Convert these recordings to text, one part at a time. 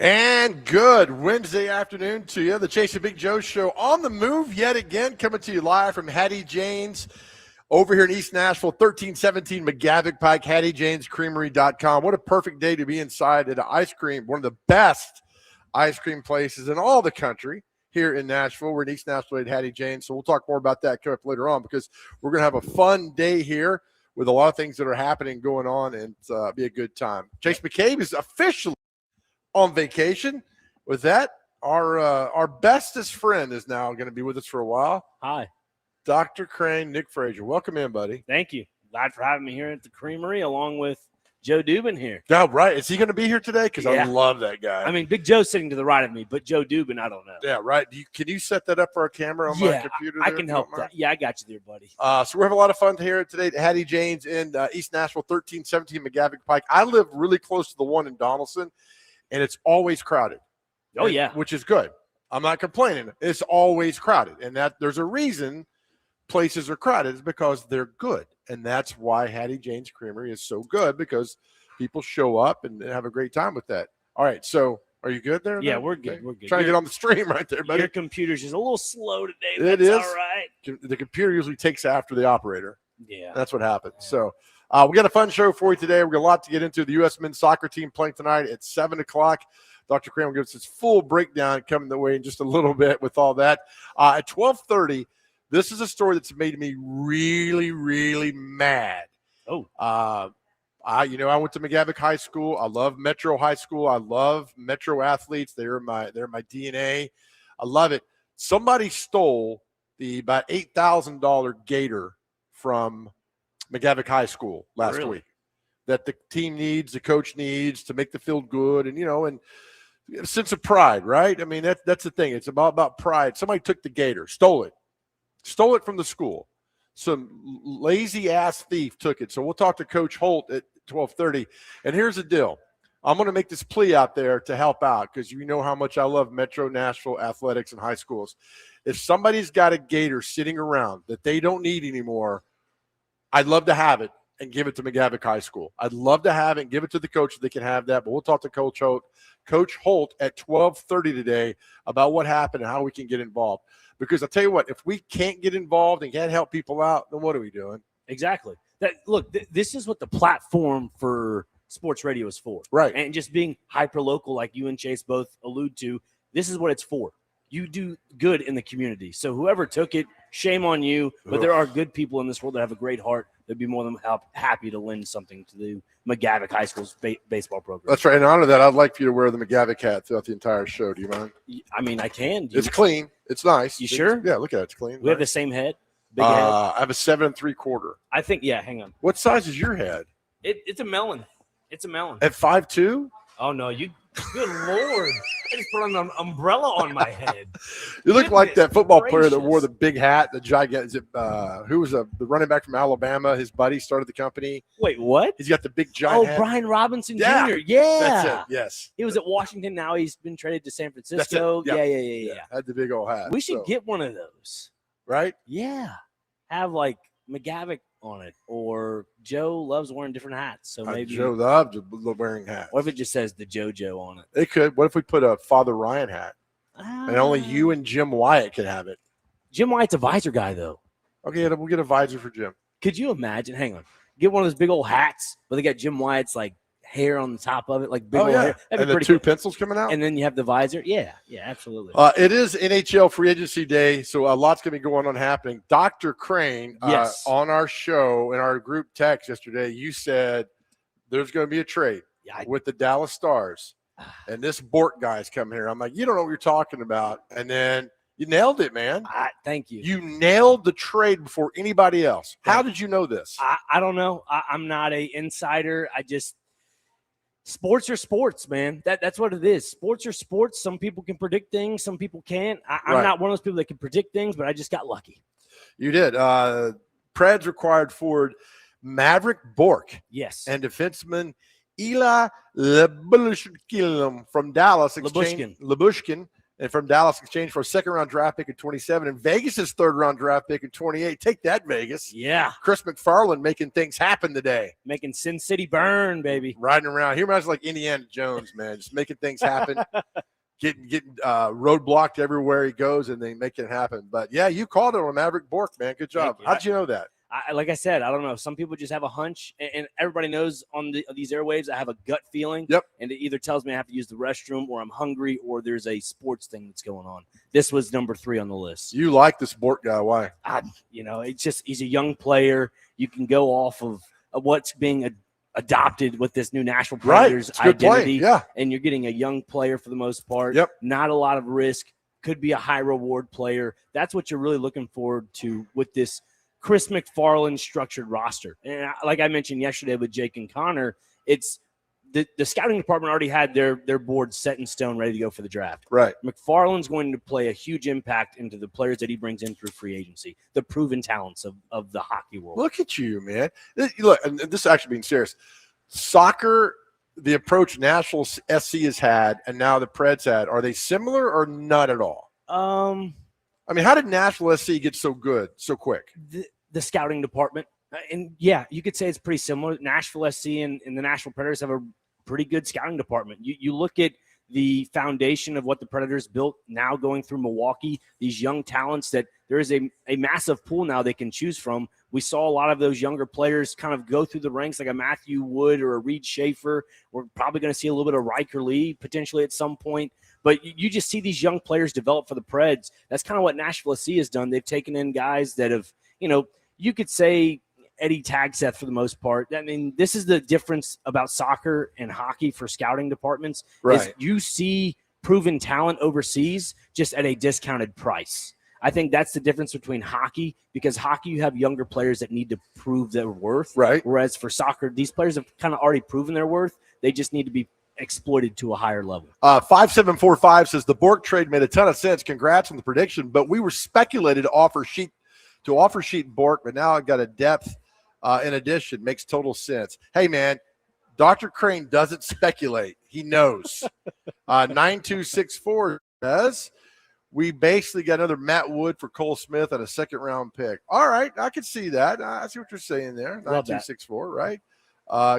And good Wednesday afternoon to you. The Chase and Big Joe Show on the move yet again, coming to you live from Hattie Jane's over here in East Nashville, 1317 McGavick Pike, HattieJanesCreamery.com. What a perfect day to be inside at an ice cream, one of the best ice cream places in all the country here in Nashville. We're in East Nashville at Hattie Jane, so we'll talk more about that coming up later on because we're going to have a fun day here with a lot of things that are happening going on, and be a good time. Chase McCabe is officially on vacation. With that, our bestest friend is now going to be with us for a while. Hi. Dr. Crane, Nick Frazier. Welcome in, buddy. Thank you. Glad for having me here at the Creamery along with Joe Dubin here. Yeah, right. Is he going to be here today? Because I love that guy. I mean, Big Joe's sitting to the right of me, but Joe Dubin, I don't know. Yeah, right. Can you set that up for our camera on my computer? I can help that. Yeah, I got you there, buddy. So we're having a lot of fun here today at Hattie Jane's in East Nashville, 1317 McGavick Pike. I live really close to the one in Donaldson, and it's always crowded. Oh, yeah. Which is good. I'm not complaining. It's always crowded, and that there's a reason places are crowded is because they're good, and that's why Hattie Jane's Creamery is so good, because people show up and have a great time with that. All right, so are you good there? Yeah, then? we're good. We're good. Trying to get on the stream right there, buddy. Your computer's just a little slow today. It That's is. all right. The computer usually takes after the operator. Yeah. That's what happens. So we got a fun show for you today. We've got a lot to get into. The U.S. men's soccer team playing tonight at 7 o'clock. Dr. Crane will give us his full breakdown coming the way in just a little bit with all that. At 12:30, this is a story that's made me really, really mad. Oh. I went to McGavick High School. I love Metro High School. I love Metro athletes. They're my DNA. I love it. Somebody stole the about $8,000 gator from McGavick High School last week that the team needs, the coach needs to make the field good, and and a sense of pride, right? I mean, that's the thing. It's about pride. Somebody took the gator, stole it from the school. Some lazy ass thief took it. So we'll talk to Coach Holt at 12:30. And here's the deal. I'm going to make this plea out there to help out because you know how much I love Metro Nashville athletics and high schools. If somebody's got a gator sitting around that they don't need anymore, I'd love to have it and give it to McGavick High School. I'd love to have it and give it to the coach so they can have that. But we'll talk to Coach Holt at 12:30 today about what happened and how we can get involved. Because I'll tell you what, if we can't get involved and can't help people out, then what are we doing? Exactly. This is what the platform for sports radio is for. Right. And just being hyper-local, like you and Chase both allude to, this is what it's for. You do good in the community. So whoever took it, shame on you. But there are good people in this world that have a great heart. They'd be more than happy to lend something to the McGavick High School's baseball program. That's right. In honor of that, I'd like for you to wear the McGavick hat throughout the entire show. Do you mind? I mean, I can. It's clean. It's nice. You sure? Yeah, look at it. It's clean. We have the same head? Big head? I have a 7 3/4. I think, hang on. What size is your head? It's a melon. It's a melon. At 5'2"? Oh, no. Good Lord. I just put an umbrella on my head. You look like that football player that wore the big hat, the gigantic. Is it, who was the running back from Alabama? His buddy started the company. Wait, what? He's got the big giant hat. Brian Robinson Yeah. Jr. Yeah. That's it. Yes. He was at Washington. Now he's been traded to San Francisco. That's it. Yeah. Had the big old hat. We should get one of those. Right? Yeah. Have like McGavick on it, or Joe loves wearing different hats. So maybe Joe loved wearing hats. What if it just says the JoJo on it? It could. What if we put a Father Ryan hat? And only you and Jim Wyatt could have it. Jim Wyatt's a visor guy, though. Okay, we'll get a visor for Jim. Could you imagine? Hang on. Get one of those big old hats, but they got Jim Wyatt's like hair on the top of it, like big old hair. And the two pencils coming out. And then you have the visor. Yeah, absolutely. It is NHL free agency day, so a lot's going to be going on happening. Dr. Crane, on our show, in our group text yesterday, you said there's going to be a trade with the Dallas Stars. And this Bork guy's coming here. I'm like, you don't know what you're talking about. And then you nailed it, man. Thank you. You nailed the trade before anybody else. How did you know this? I don't know. I'm not an insider. Sports are sports, man. That's what it is. Sports are sports. Some people can predict things. Some people can't. I'm not one of those people that can predict things, but I just got lucky. You did. Preds required forward Maverick Bork. Yes. And defenseman Ila Lebushkin from Dallas. Lebushkin and from Dallas exchange for a second-round draft pick in 27 and Vegas's third-round draft pick in 28. Take that, Vegas. Yeah. Chris McFarland making things happen today. Making Sin City burn, baby. Riding around. He reminds me like Indiana Jones, man. Just making things happen. getting roadblocked everywhere he goes, and they make it happen. But, yeah, you called it on Maverick Bork, man. Good job. How'd you know that? Like I said, I don't know. Some people just have a hunch, and everybody knows on these airwaves I have a gut feeling. Yep. And it either tells me I have to use the restroom or I'm hungry or there's a sports thing that's going on. This was number 3 on the list. You like the sport guy. Why? It's just he's a young player. You can go off of what's being adopted with this new Nashville Predators identity. Yeah. And you're getting a young player for the most part. Yep. Not a lot of risk. Could be a high reward player. That's what you're really looking forward to with this Chris McFarland structured roster. And like I mentioned yesterday with Jake and Connor, it's the scouting department already had their board set in stone, ready to go for the draft. Right. McFarland's going to play a huge impact into the players that he brings in through free agency, the proven talents of the hockey world. Look at you, man. Look, and this is actually being serious. Soccer, the approach Nashville SC has had and now the Preds had, are they similar or not at all? I mean, how did Nashville SC get so good so quick? The scouting department. And, yeah, you could say it's pretty similar. Nashville SC and the Nashville Predators have a pretty good scouting department. You look at the foundation of what the Predators built now going through Milwaukee, these young talents that there is a massive pool now they can choose from. We saw a lot of those younger players kind of go through the ranks like a Matthew Wood or a Reed Schaefer. We're probably going to see a little bit of Riker Lee potentially at some point. But you just see these young players develop for the Preds. That's kind of what Nashville SC has done. They've taken in guys that have, you could say Eddie Tagseth for the most part. I mean, this is the difference about soccer and hockey for scouting departments. Right. Is you see proven talent overseas just at a discounted price. I think that's the difference between hockey, because hockey you have younger players that need to prove their worth. Right. Whereas for soccer, these players have kind of already proven their worth. They just need to be exploited to a higher level. 5745 says the Bork trade made a ton of sense. Congrats on the prediction, but we were speculated to offer sheet Bork, but now I've got a depth in addition. Makes total sense. Hey, man, Dr. Crane doesn't speculate. He knows. 9264 says we basically got another Matt Wood for Cole Smith and a second-round pick. All right, I can see that. I see what you're saying there. 9264, right?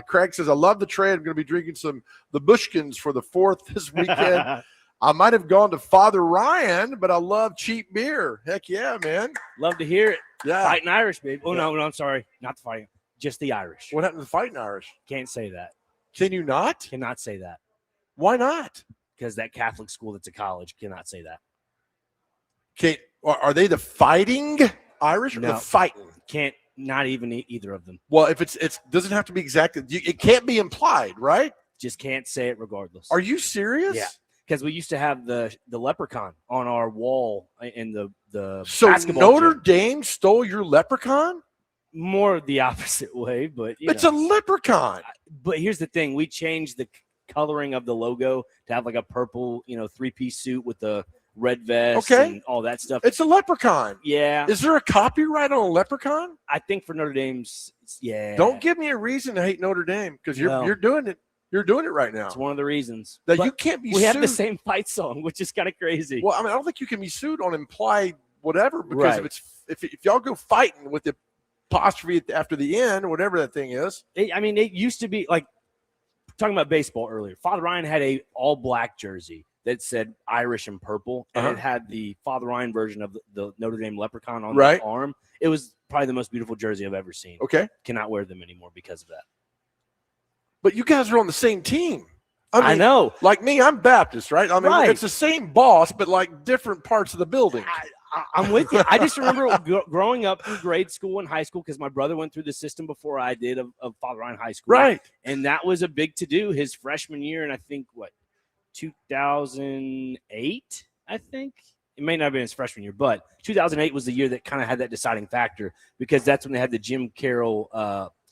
Craig says, I love the trade. I'm going to be drinking the Bushkins for the 4th this weekend. I might have gone to Father Ryan, but I love cheap beer. Heck yeah, man. Love to hear it. Yeah. Fighting Irish, baby. Oh, no, I'm sorry. Not the fighting. Just the Irish. What happened to the Fighting Irish? Can't say that. Can you not? Cannot say that. Why not? Because that Catholic school that's a college cannot say that. Are they the Fighting Irish or the Fighting? Can't. Not even either of them. Well, if it doesn't have to be exactly. It can't be implied, right? Just can't say it regardless. Are you serious? Yeah, because we used to have the leprechaun on our wall in the so basketball Notre gym. Dame stole your leprechaun? More the opposite way, but it's a leprechaun. But here's the thing: we changed the coloring of the logo to have like a purple, 3-piece suit with the red vest and all that stuff. It's a leprechaun. Yeah. Is there a copyright on a leprechaun? I think for Notre Dame's, yeah. Don't give me a reason to hate Notre Dame because you're doing it. You're doing it right now. It's one of the reasons. That you can't be sued. We have the same fight song, which is kind of crazy. Well, I mean, I don't think you can be sued on implied whatever because if y'all go fighting with the apostrophe after the end, whatever that thing is. It used to be like talking about baseball earlier. Father Ryan had a all-black jersey that said Irish and purple, and it had the Father Ryan version of the Notre Dame leprechaun on the arm. It was probably the most beautiful jersey I've ever seen. Okay. Cannot wear them anymore because of that. But you guys are on the same team. I know. Like me, I'm Baptist, right? I mean, it's the same boss, but like different parts of the building. I'm with you. I just remember growing up through grade school and high school because my brother went through the system before I did of Father Ryan High School. Right. And that was a big to-do his freshman year, and I think, 2008, I think. It may not have been his freshman year, but 2008 was the year that kind of had that deciding factor because that's when they had the Jim Carroll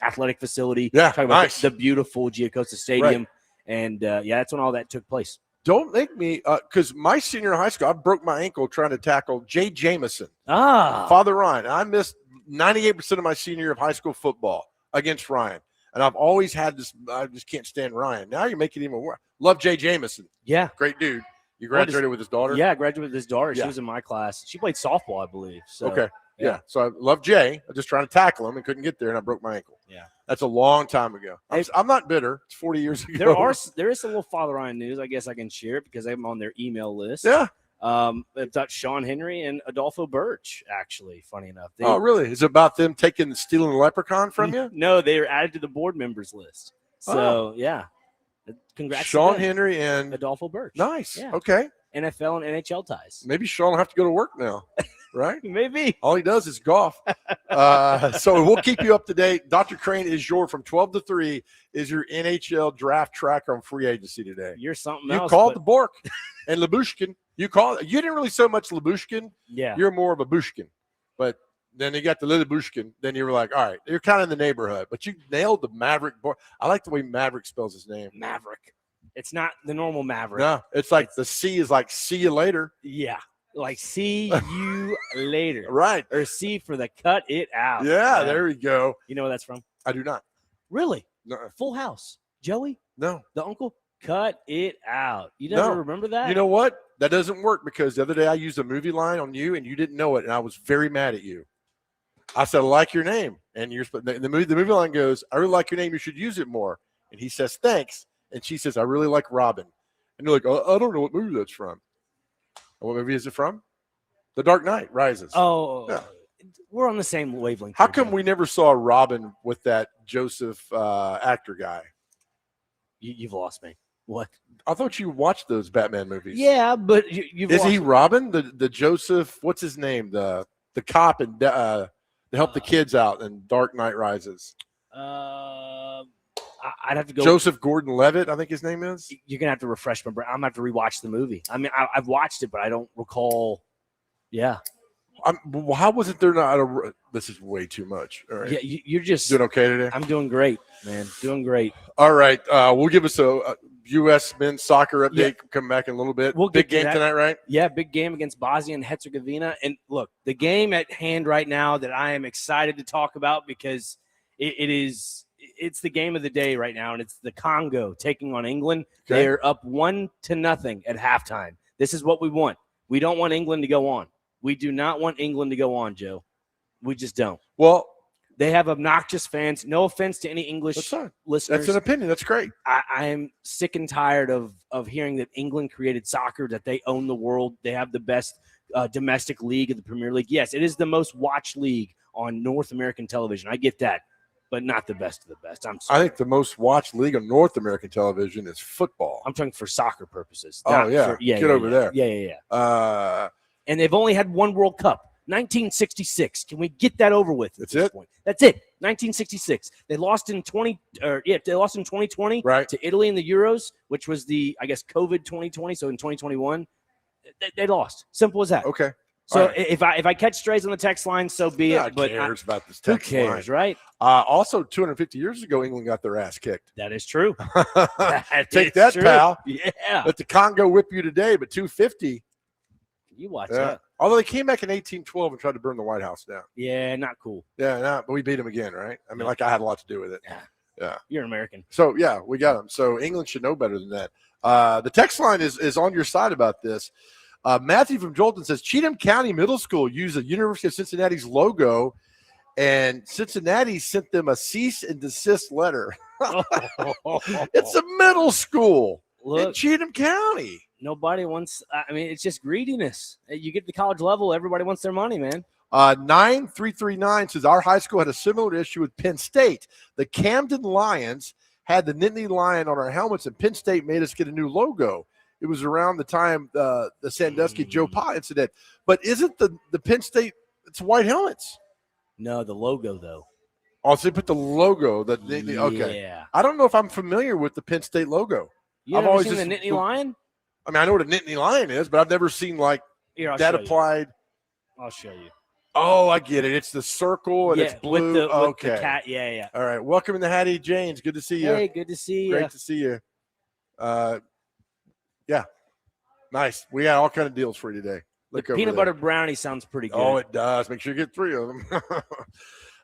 athletic facility. Yeah, talking about the beautiful Giacosa Stadium. Right. And, that's when all that took place. Don't make me because my senior in high school, I broke my ankle trying to tackle Jay Jamison. Father Ryan. I missed 98% of my senior year of high school football against Ryan. And I've always had this, I just can't stand Ryan. Now you're making it even worse. Love Jay Jamison. Yeah. Great dude. You graduated with his daughter? Yeah, I graduated with his daughter. Yeah. She was in my class. She played softball, I believe. So, Okay. Yeah. So I love Jay. I was just trying to tackle him and couldn't get there, and I broke my ankle. Yeah. That's a long time ago. I'm not bitter. It's 40 years ago. There is a little Father Ryan news. I guess I can share it because I'm on their email list. Yeah. About Sean Henry and Adolfo Birch, actually, funny enough. Oh, really? Is it about them stealing the leprechaun from you? No, they are added to the board members list. So, yeah. Congrats Sean to them. Henry and Adolfo Birch. Nice. Yeah. Okay. NFL and NHL ties. Maybe Sean will have to go to work now, right? Maybe. All he does is golf. So we'll keep you up to date. Dr. Crane is from 12 to 3 is your NHL draft tracker on free agency today. You're something You else. called the Bork and Labushkin. You didn't really so much Labushkin. Yeah. You're more of a Bushkin. But then you got the little Bushkin. Then you were like, all right, you're kind of in the neighborhood. But you nailed the Maverick Bork. I like the way Maverick spells his name. Maverick. It's not the normal Maverick. No, it's like the C is like see you later. Yeah. Like see you later. Right. Or C for the cut it out. Yeah, there we go. You know where that's from? I do not. Really? No. Full House. Joey? No. The uncle? Cut it out. You never remember that? You know what? That doesn't work because the other day I used a movie line on you and you didn't know it, and I was very mad at you. I said, I like your name. And the movie line goes, I really like your name. You should use it more. And he says, thanks. And she says, I really like Robin. And you're like, I don't know what movie that's from. What movie is it from? The Dark Knight Rises. Oh, yeah. We're on the same wavelength. How come we never saw Robin with that Joseph actor guy? You've lost me. What? I thought you watched those Batman movies. Yeah, but is he Robin? The Joseph? What's his name? The cop and to help the kids out in Dark Knight Rises. I'd have to go. Joseph Gordon-Levitt, I think his name is. You're gonna have to refresh my brain. I'm gonna have to rewatch the movie. I mean, I've watched it, but I don't recall. Yeah. How wasn't there not this is way too much. All right. Yeah, you're just doing okay today? I'm doing great, man. Doing great. All right. We'll give us a U.S. men's soccer update. Yeah. Come back in a little bit. Big game tonight, right? Yeah, big game against Bosnia and Herzegovina. And look, the game at hand right now that I am excited to talk about because it's the game of the day right now, and it's the Congo taking on England. Okay. They're up 1-0 at halftime. This is what we want. We don't want England to go on. We do not want England to go on, Joe. We just don't. Well, they have obnoxious fans. No offense to any English listeners. That's an opinion. That's great. I am sick and tired of hearing that England created soccer, that they own the world. They have the best domestic league of the Premier League. Yes, it is the most watched league on North American television. I get that, but not the best of the best. I'm sorry. I think the most watched league on North American television is football. I'm talking for soccer purposes. Oh, yeah. Get over there. Yeah. And they've only had one World Cup. 1966. Can we get that over with? That's it. That's it. 1966. They lost in 2020 right. to Italy in the Euros, which was COVID 2020. So in 2021, they lost. Simple as that. Okay. So right. if I catch strays on the text line, so be it. But cares about this text line. Who cares, right? Also, 250 years ago, England got their ass kicked. That is true. Take that, true. pal. Yeah. Let the Congo whip you today, but 250. You watch that. Although they came back in 1812 and tried to burn the White House down. Yeah, not cool. Yeah, but we beat them again, right? I mean, like I had a lot to do with it. Yeah. You're American. So, yeah, we got them. So England should know better than that. The text line is on your side about this. Matthew from Jolton says, Cheatham County Middle School used the University of Cincinnati's logo, and Cincinnati sent them a cease and desist letter. It's a middle school in Cheatham County. Nobody wants – I mean, it's just greediness. You get to the college level, everybody wants their money, man. 9339 says, our high school had a similar issue with Penn State. The Camden Lions had the Nittany Lion on our helmets, and Penn State made us get a new logo. It was around the time the Sandusky Joe Pa incident. But isn't the Penn State – it's white helmets? No, the logo, though. Oh, so they put the logo. Okay. Yeah. I don't know if I'm familiar with the Penn State logo. I've always seen the Nittany Lion? I mean, I know what a Nittany Lion is, but I've never seen that applied. I'll show you. Oh, I get it. It's the circle and it's blue. With the cat. Yeah. All right. Welcome to Hattie Jane's. Good to see you. Hey, good to see you. Great to see you. Yeah. Nice. We got all kind of deals for you today. The peanut butter brownie sounds pretty good. Oh, it does. Make sure you get 3 of them.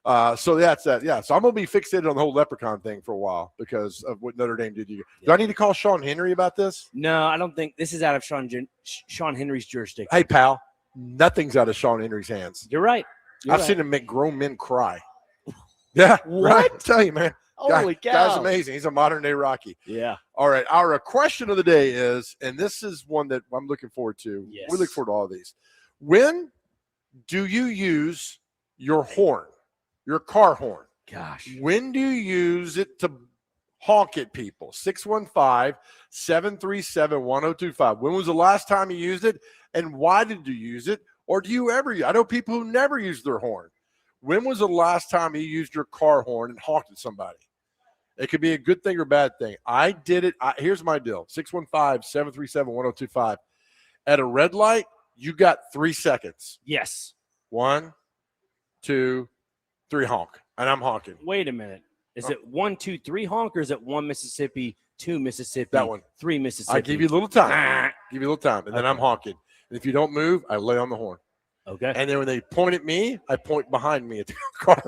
So that's that. Yeah. So I'm gonna be fixated on the whole leprechaun thing for a while because of what Notre Dame did. Do I need to call Sean Henry about this? No, I don't think this is out of Sean Henry's jurisdiction. Hey, pal, nothing's out of Sean Henry's hands. You're right. I've seen him make grown men cry. Yeah. What? Right? I tell you, man. Holy cow. Guy's amazing. He's a modern day Rocky. Yeah. All right. Our question of the day is, and this is one that I'm looking forward to. Yes. We look forward to all of these. When do you use your horn, your car horn? Gosh. When do you use it to honk at people? 615-737-1025. When was the last time you used it, and why did you use it? Or do you ever? I know people who never use their horn. When was the last time you used your car horn and honked at somebody? It could be a good thing or bad thing. I did it. Here's my deal. 615-737-1025. At a red light, you got 3 seconds. Yes. 1, 2, 3, honk. And I'm honking. Wait a minute. Is it 1, 2, 3 honk, or is it 1 Mississippi, 2 Mississippi, That one. 3 Mississippi? I give you a little time. And then I'm honking. And if you don't move, I lay on the horn. Okay. And then when they point at me, I point behind me at the car.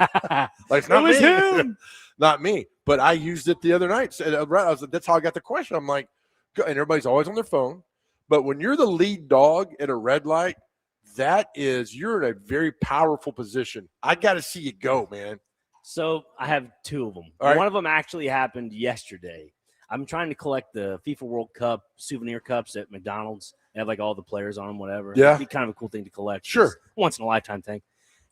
Like, it's not It was me. him. Not me. But I used it the other night. So that's how I got the question. I'm like, and everybody's always on their phone. But when you're the lead dog at a red light, you're in a very powerful position. I got to see you go, man. So I have 2 of them. All right. One of them actually happened yesterday. I'm trying to collect the FIFA World Cup souvenir cups at McDonald's. They have like all the players on them, whatever. Yeah. It'd be kind of a cool thing to collect. Sure. It's once in a lifetime thing.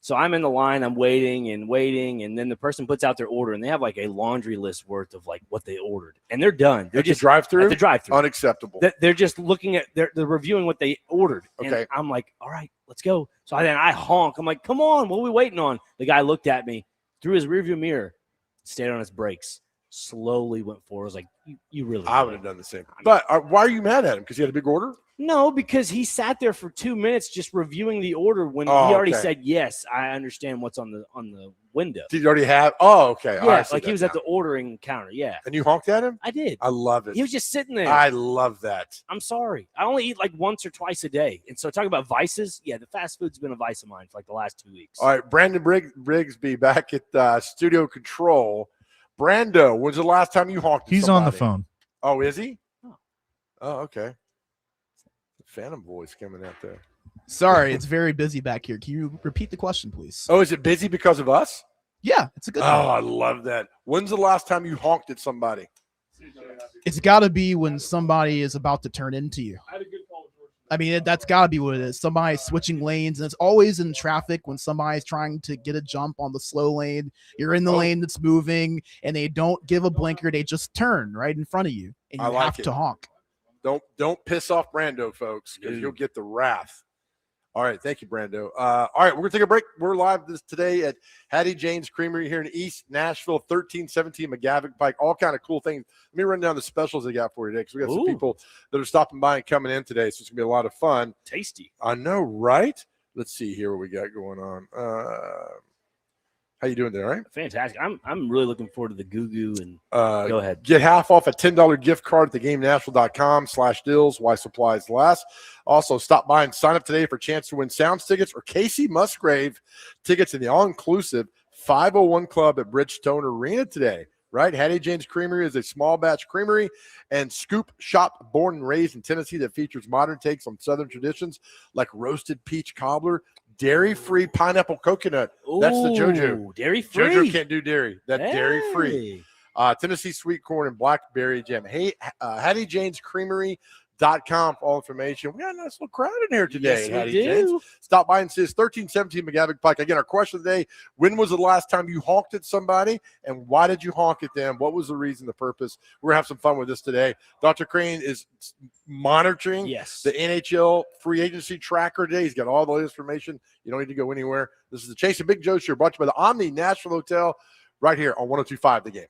So I'm in the line, I'm waiting, and then the person puts out their order, and they have like a laundry list worth of like what they ordered, and they're done. They're just drive-through. at the drive-through. Unacceptable. They're just looking at they're reviewing what they ordered. And Okay. I'm like, all right, let's go. So I honk. I'm like, come on, what are we waiting on? The guy looked at me through his rearview mirror, stayed on his brakes, slowly went forward. I was like, you really? I would have done the same. But why are you mad at him? Because he had a big order? No, because he sat there for 2 minutes just reviewing the order when he already said, yes, I understand what's on the window. Did you already have? Oh, okay. Yeah, like he was at the ordering counter. Yeah. And you honked at him? I did. I love it. He was just sitting there. I love that. I'm sorry. I only eat like once or twice a day. And so talking about vices, yeah, the fast food's been a vice of mine for like the last 2 weeks. All right, Brandon Brigsby back at Studio Control. Brando, when's the last time you honked at He's somebody? on the phone. Oh, is he? Oh, okay. Phantom voice coming out there. Sorry, it's very busy back here. Can you repeat the question, please? Oh, is it busy because of us? Yeah, it's a good Oh, one. I love that. When's the last time you honked at somebody? It's got to be when somebody is about to turn into you. I mean, that's got to be what it is. Somebody's switching lanes, and it's always in traffic when somebody's trying to get a jump on the slow lane. You're in the lane that's moving, and they don't give a blinker. They just turn right in front of you, and you have to honk. Don't piss off Brando, folks, because you'll get the wrath. All right, thank you, Brando. All right, we're gonna take a break. We're live today at Hattie Jane's Creamery here in East Nashville, 1317 McGavick Pike. All kind of cool things. Let me run down the specials they got for you today, because we got some people that are stopping by and coming in today, so it's gonna be a lot of fun. Tasty. I know, right? Let's see here what we got going on. How you doing there? All right? Fantastic. I'm really looking forward to the Goo and go ahead. Get half off a $10 gift card at thegamenashville.com/deals while supplies last. Also, stop by and sign up today for a chance to win Sounds tickets or Casey Musgrave tickets in the all-inclusive 501 Club at Bridgestone Arena today. Right? Hattie Jane's Creamery is a small batch creamery and scoop shop born and raised in Tennessee that features modern takes on Southern traditions like roasted peach cobbler, dairy-free pineapple coconut. That's the JoJo. Dairy-free. JoJo can't do dairy. That's dairy-free. Tennessee sweet corn and blackberry jam. Hey, Hattie Jane's Creamery.com for all information. We got a nice little crowd in here today. Yes, Hattie we do. Jane's. Stop by and see us, 1317 McGavick Pike. Again, our question today, when was the last time you honked at somebody, and why did you honk at them? What was the reason, the purpose? We're going to have some fun with this today. Dr. Crane is monitoring the NHL free agency tracker today. He's got all the latest information. You don't need to go anywhere. This is the Chase and Big Joe Show, brought to you by the Omni Nashville Hotel right here on 102.5 The Game.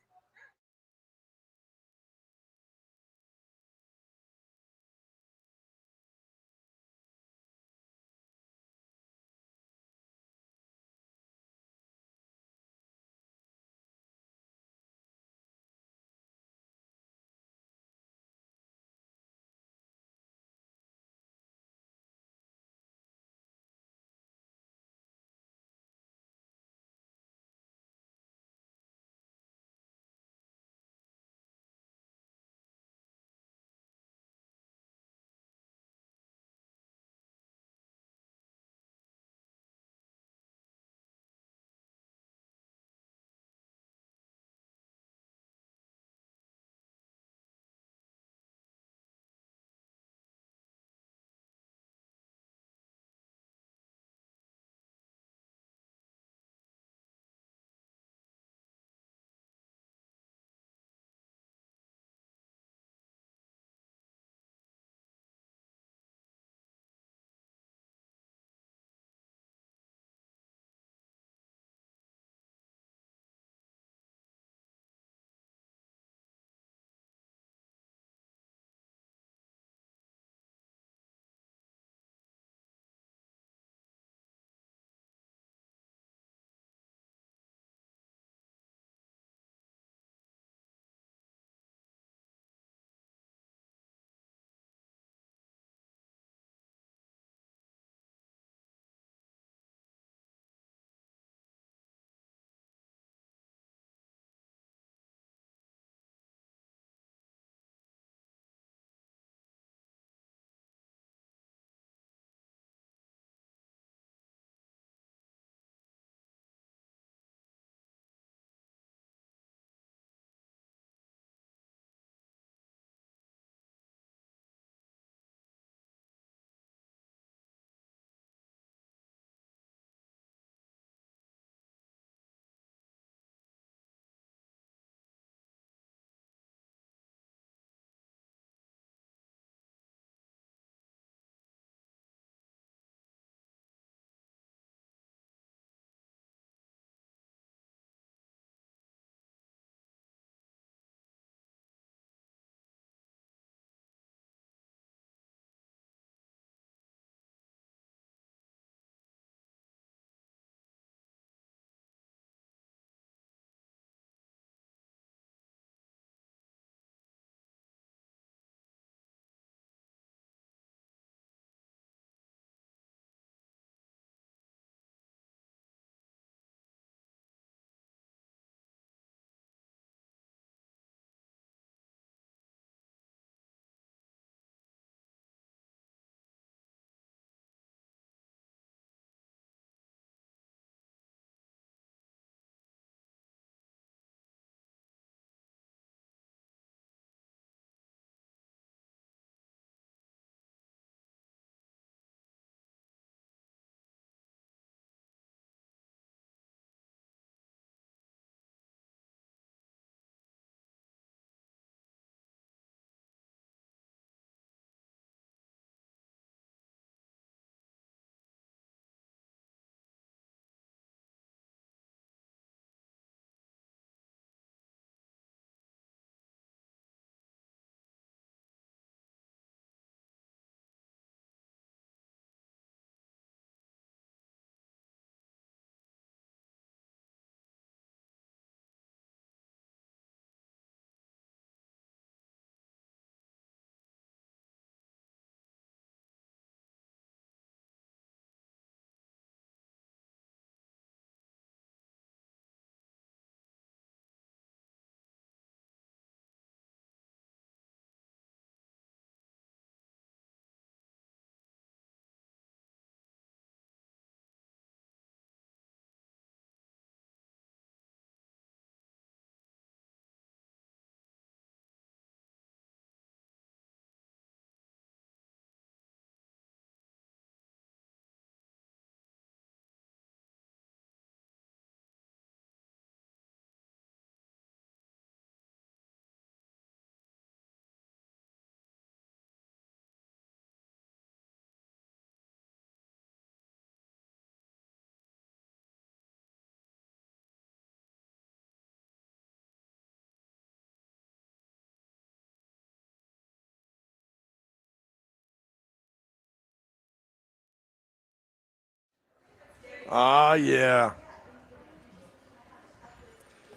Ah, yeah.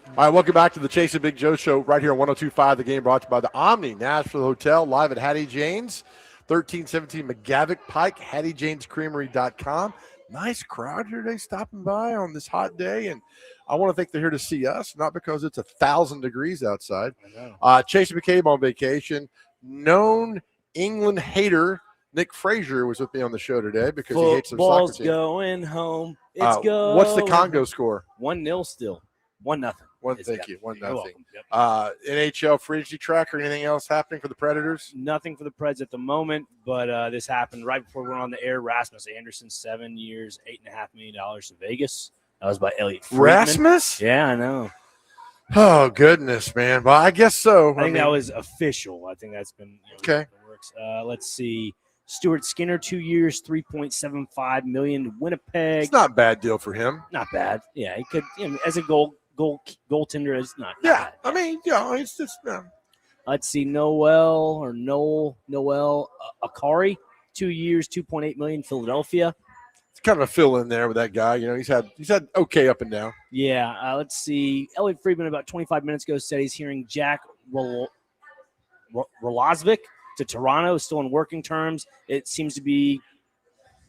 All right, welcome back to the Chase and Big Joe show right here on 102.5. The Game brought to you by the Omni Nashville Hotel, live at Hattie Jane's, 1317 McGavick Pike, HattieJanesCreamery.com. Nice crowd here today stopping by on this hot day, and I want to think they're here to see us, not because it's 1,000 degrees outside. Chase McCabe on vacation. Known England hater Nick Frazier was with me on the show today because he hates some soccer Football's team. going home. It's going. What's the Congo score? 1-0 still. 1-0. Thank you. 1-0. Yep. NHL free agency track or anything else happening for the Predators? Nothing for the Preds at the moment, but this happened right before we went on the air. Rasmus Anderson, 7 years, $8.5 million to Vegas. That was by Elliot Friedman. Rasmus? Yeah, I know. Oh, goodness, man. Well, I guess so. I think that was official. I think that's been okay. In the works. Let's see. Stuart Skinner, 2 years, $3.75 million. Winnipeg. It's not a bad deal for him. Not bad. Yeah, he could, as a goaltender, it's not bad. I mean, it's just. Let's see. Noel Akari, 2 years, $2.8 million. Philadelphia. It's kind of a fill in there with that guy. He's had okay up and down. Yeah. Let's see. Elliot Friedman about 25 minutes ago said he's hearing Jack Rolazvic to Toronto, still in working terms. It seems to be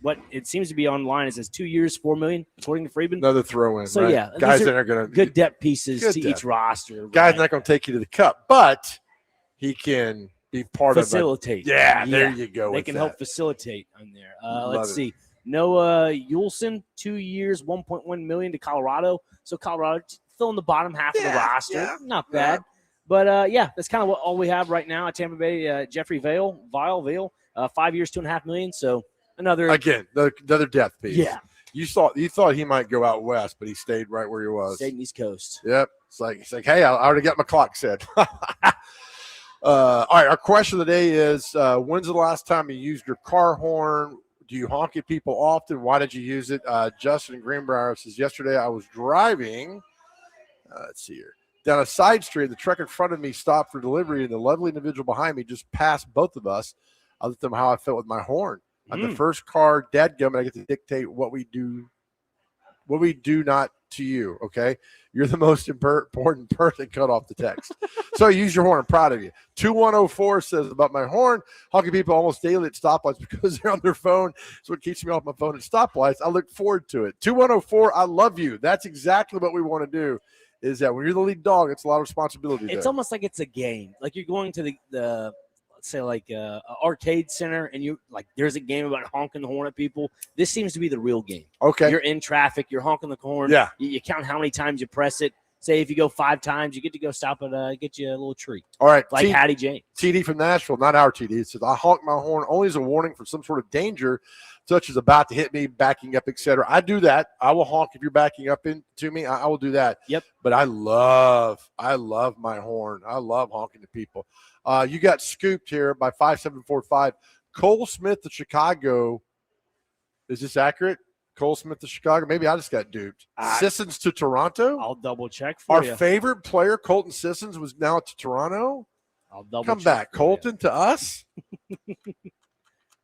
online. It says 2 years, $4 million, according to Friedman. Another throw in. So right? yeah, guys that are going to good depth pieces each roster. Guys not going to take you to the cup, but he can be part facilitate. of it. Yeah, there you go. They can help facilitate on there. Let's see. Noah Yulson, 2 years, $1.1 million to Colorado. So Colorado filling the bottom half of the roster. Yeah. Not bad. But, that's kind of all we have right now at Tampa Bay. Jeffrey Vale, 5 years, $2.5 million. So another depth piece. Yeah. You thought he might go out west, but he stayed right where he was. Stayed in East Coast. Yep. It's like, hey, I already got my clock set. All right, our question of the day is, when's the last time you used your car horn? Do you honk at people often? Why did you use it? Justin Greenbrier says, yesterday I was driving, let's see here, down a side street. The truck in front of me stopped for delivery, and the lovely individual behind me just passed both of us. I let them how I felt with my horn. I'm the first car, dadgummit, I get to dictate what we do not to you, okay? You're the most important person. Cut off the text. So use your horn. I'm proud of you. 2104 says about my horn, honking people almost daily at stoplights because they're on their phone. So it keeps me off my phone at stoplights. I look forward to it. 2104, I love you. That's exactly what we want to do, is that when you're the lead dog, it's a lot of responsibility. It's almost like it's a game. Like you're going to the say like a arcade center, and you like there's a game about honking the horn at people. This seems to be the real game. Okay, you're in traffic, you're honking the horn. Yeah, you count how many times you press it. Say if you go 5 times, you get to go stop at get you a little treat. All right, like Hattie Jane. TD from Nashville, not our TD. It says I honk my horn only as a warning for some sort of danger, such as about to hit me, backing up, etc. I do that. I will honk if you're backing up into me. I will do that. Yep. But I love my horn. I love honking to people. You got scooped here by 5745. Cole Smith of Chicago. Is this accurate? Cole Smith of Chicago. Maybe I just got duped. Sissons to Toronto. I'll double check for you. Our favorite player, Colton Sissons, was now to Toronto. I'll double come check back, Colton, to us.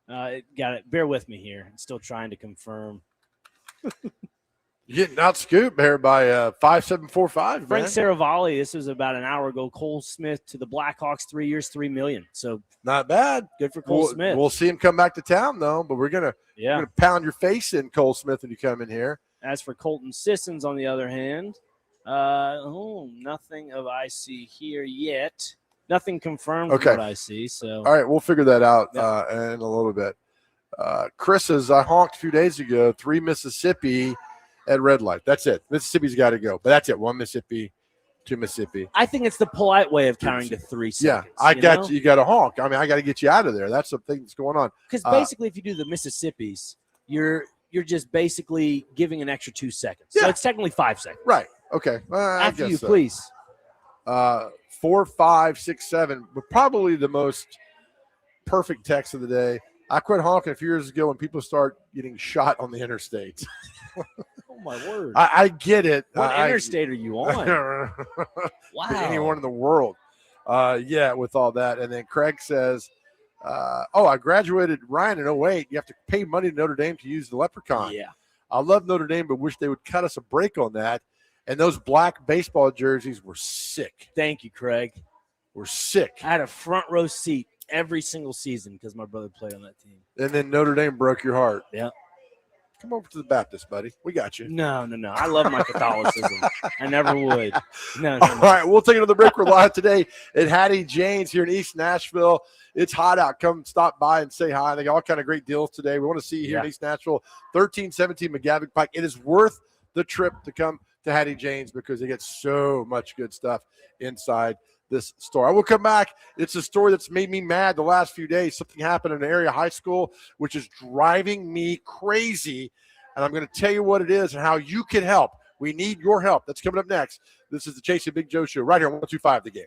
Got it. Bear with me here. I'm still trying to confirm. You're getting out scooped there by 5745. Frank Saravalli, this was about an hour ago. Cole Smith to the Blackhawks, 3 years, $3 million. So not bad. Good for Cole Smith. We'll see him come back to town though, but we're gonna pound your face in, Cole Smith, when you come in here. As for Colton Sissons, on the other hand, nothing of I see here yet. Nothing confirmed from what I see. So all right, we'll figure that out in a little bit. Chris says I honked a few days ago, 3 Mississippi at red light. That's it. Mississippi's got to go. But that's it. 1 Mississippi, 2 Mississippi. I think it's the polite way of counting to 3 seconds. Yeah, I got you. You got to honk. I mean, I got to get you out of there. That's the thing that's going on. Because basically, if you do the Mississippis, you're just basically giving an extra 2 seconds. So it's technically 5 seconds. Right. Okay. After you, please. 4, 5, 6, 7. But probably the most perfect text of the day. I quit honking a few years ago when people start getting shot on the interstate. Oh, my word. I get it. What interstate are you on? Wow. Anyone in the world. With all that. And then Craig says, I graduated Ryan in 08. You have to pay money to Notre Dame to use the Leprechaun. Yeah. I love Notre Dame, but wish they would cut us a break on that. And those black baseball jerseys were sick. Thank you, Craig. Were sick. I had a front row seat every single season because my brother played on that team. And then Notre Dame broke your heart. Yeah. Come over to the Baptist, buddy. We got you. No. I love my Catholicism. I never would. No. All right, we'll take another break. We're live today at Hattie Jane's here in East Nashville. It's hot out. Come stop by and say hi. They got all kind of great deals today. We want to see you here in East Nashville, 1317 McGavick Pike. It is worth the trip to come to Hattie Jane's because they get so much good stuff inside this store. I will come back. It's a story that's made me mad the last few days. Something happened in an area high school, which is driving me crazy. And I'm going to tell you what it is and how you can help. We need your help. That's coming up next. This is the Chase and Big Joe Show right here on 102.5 The Game.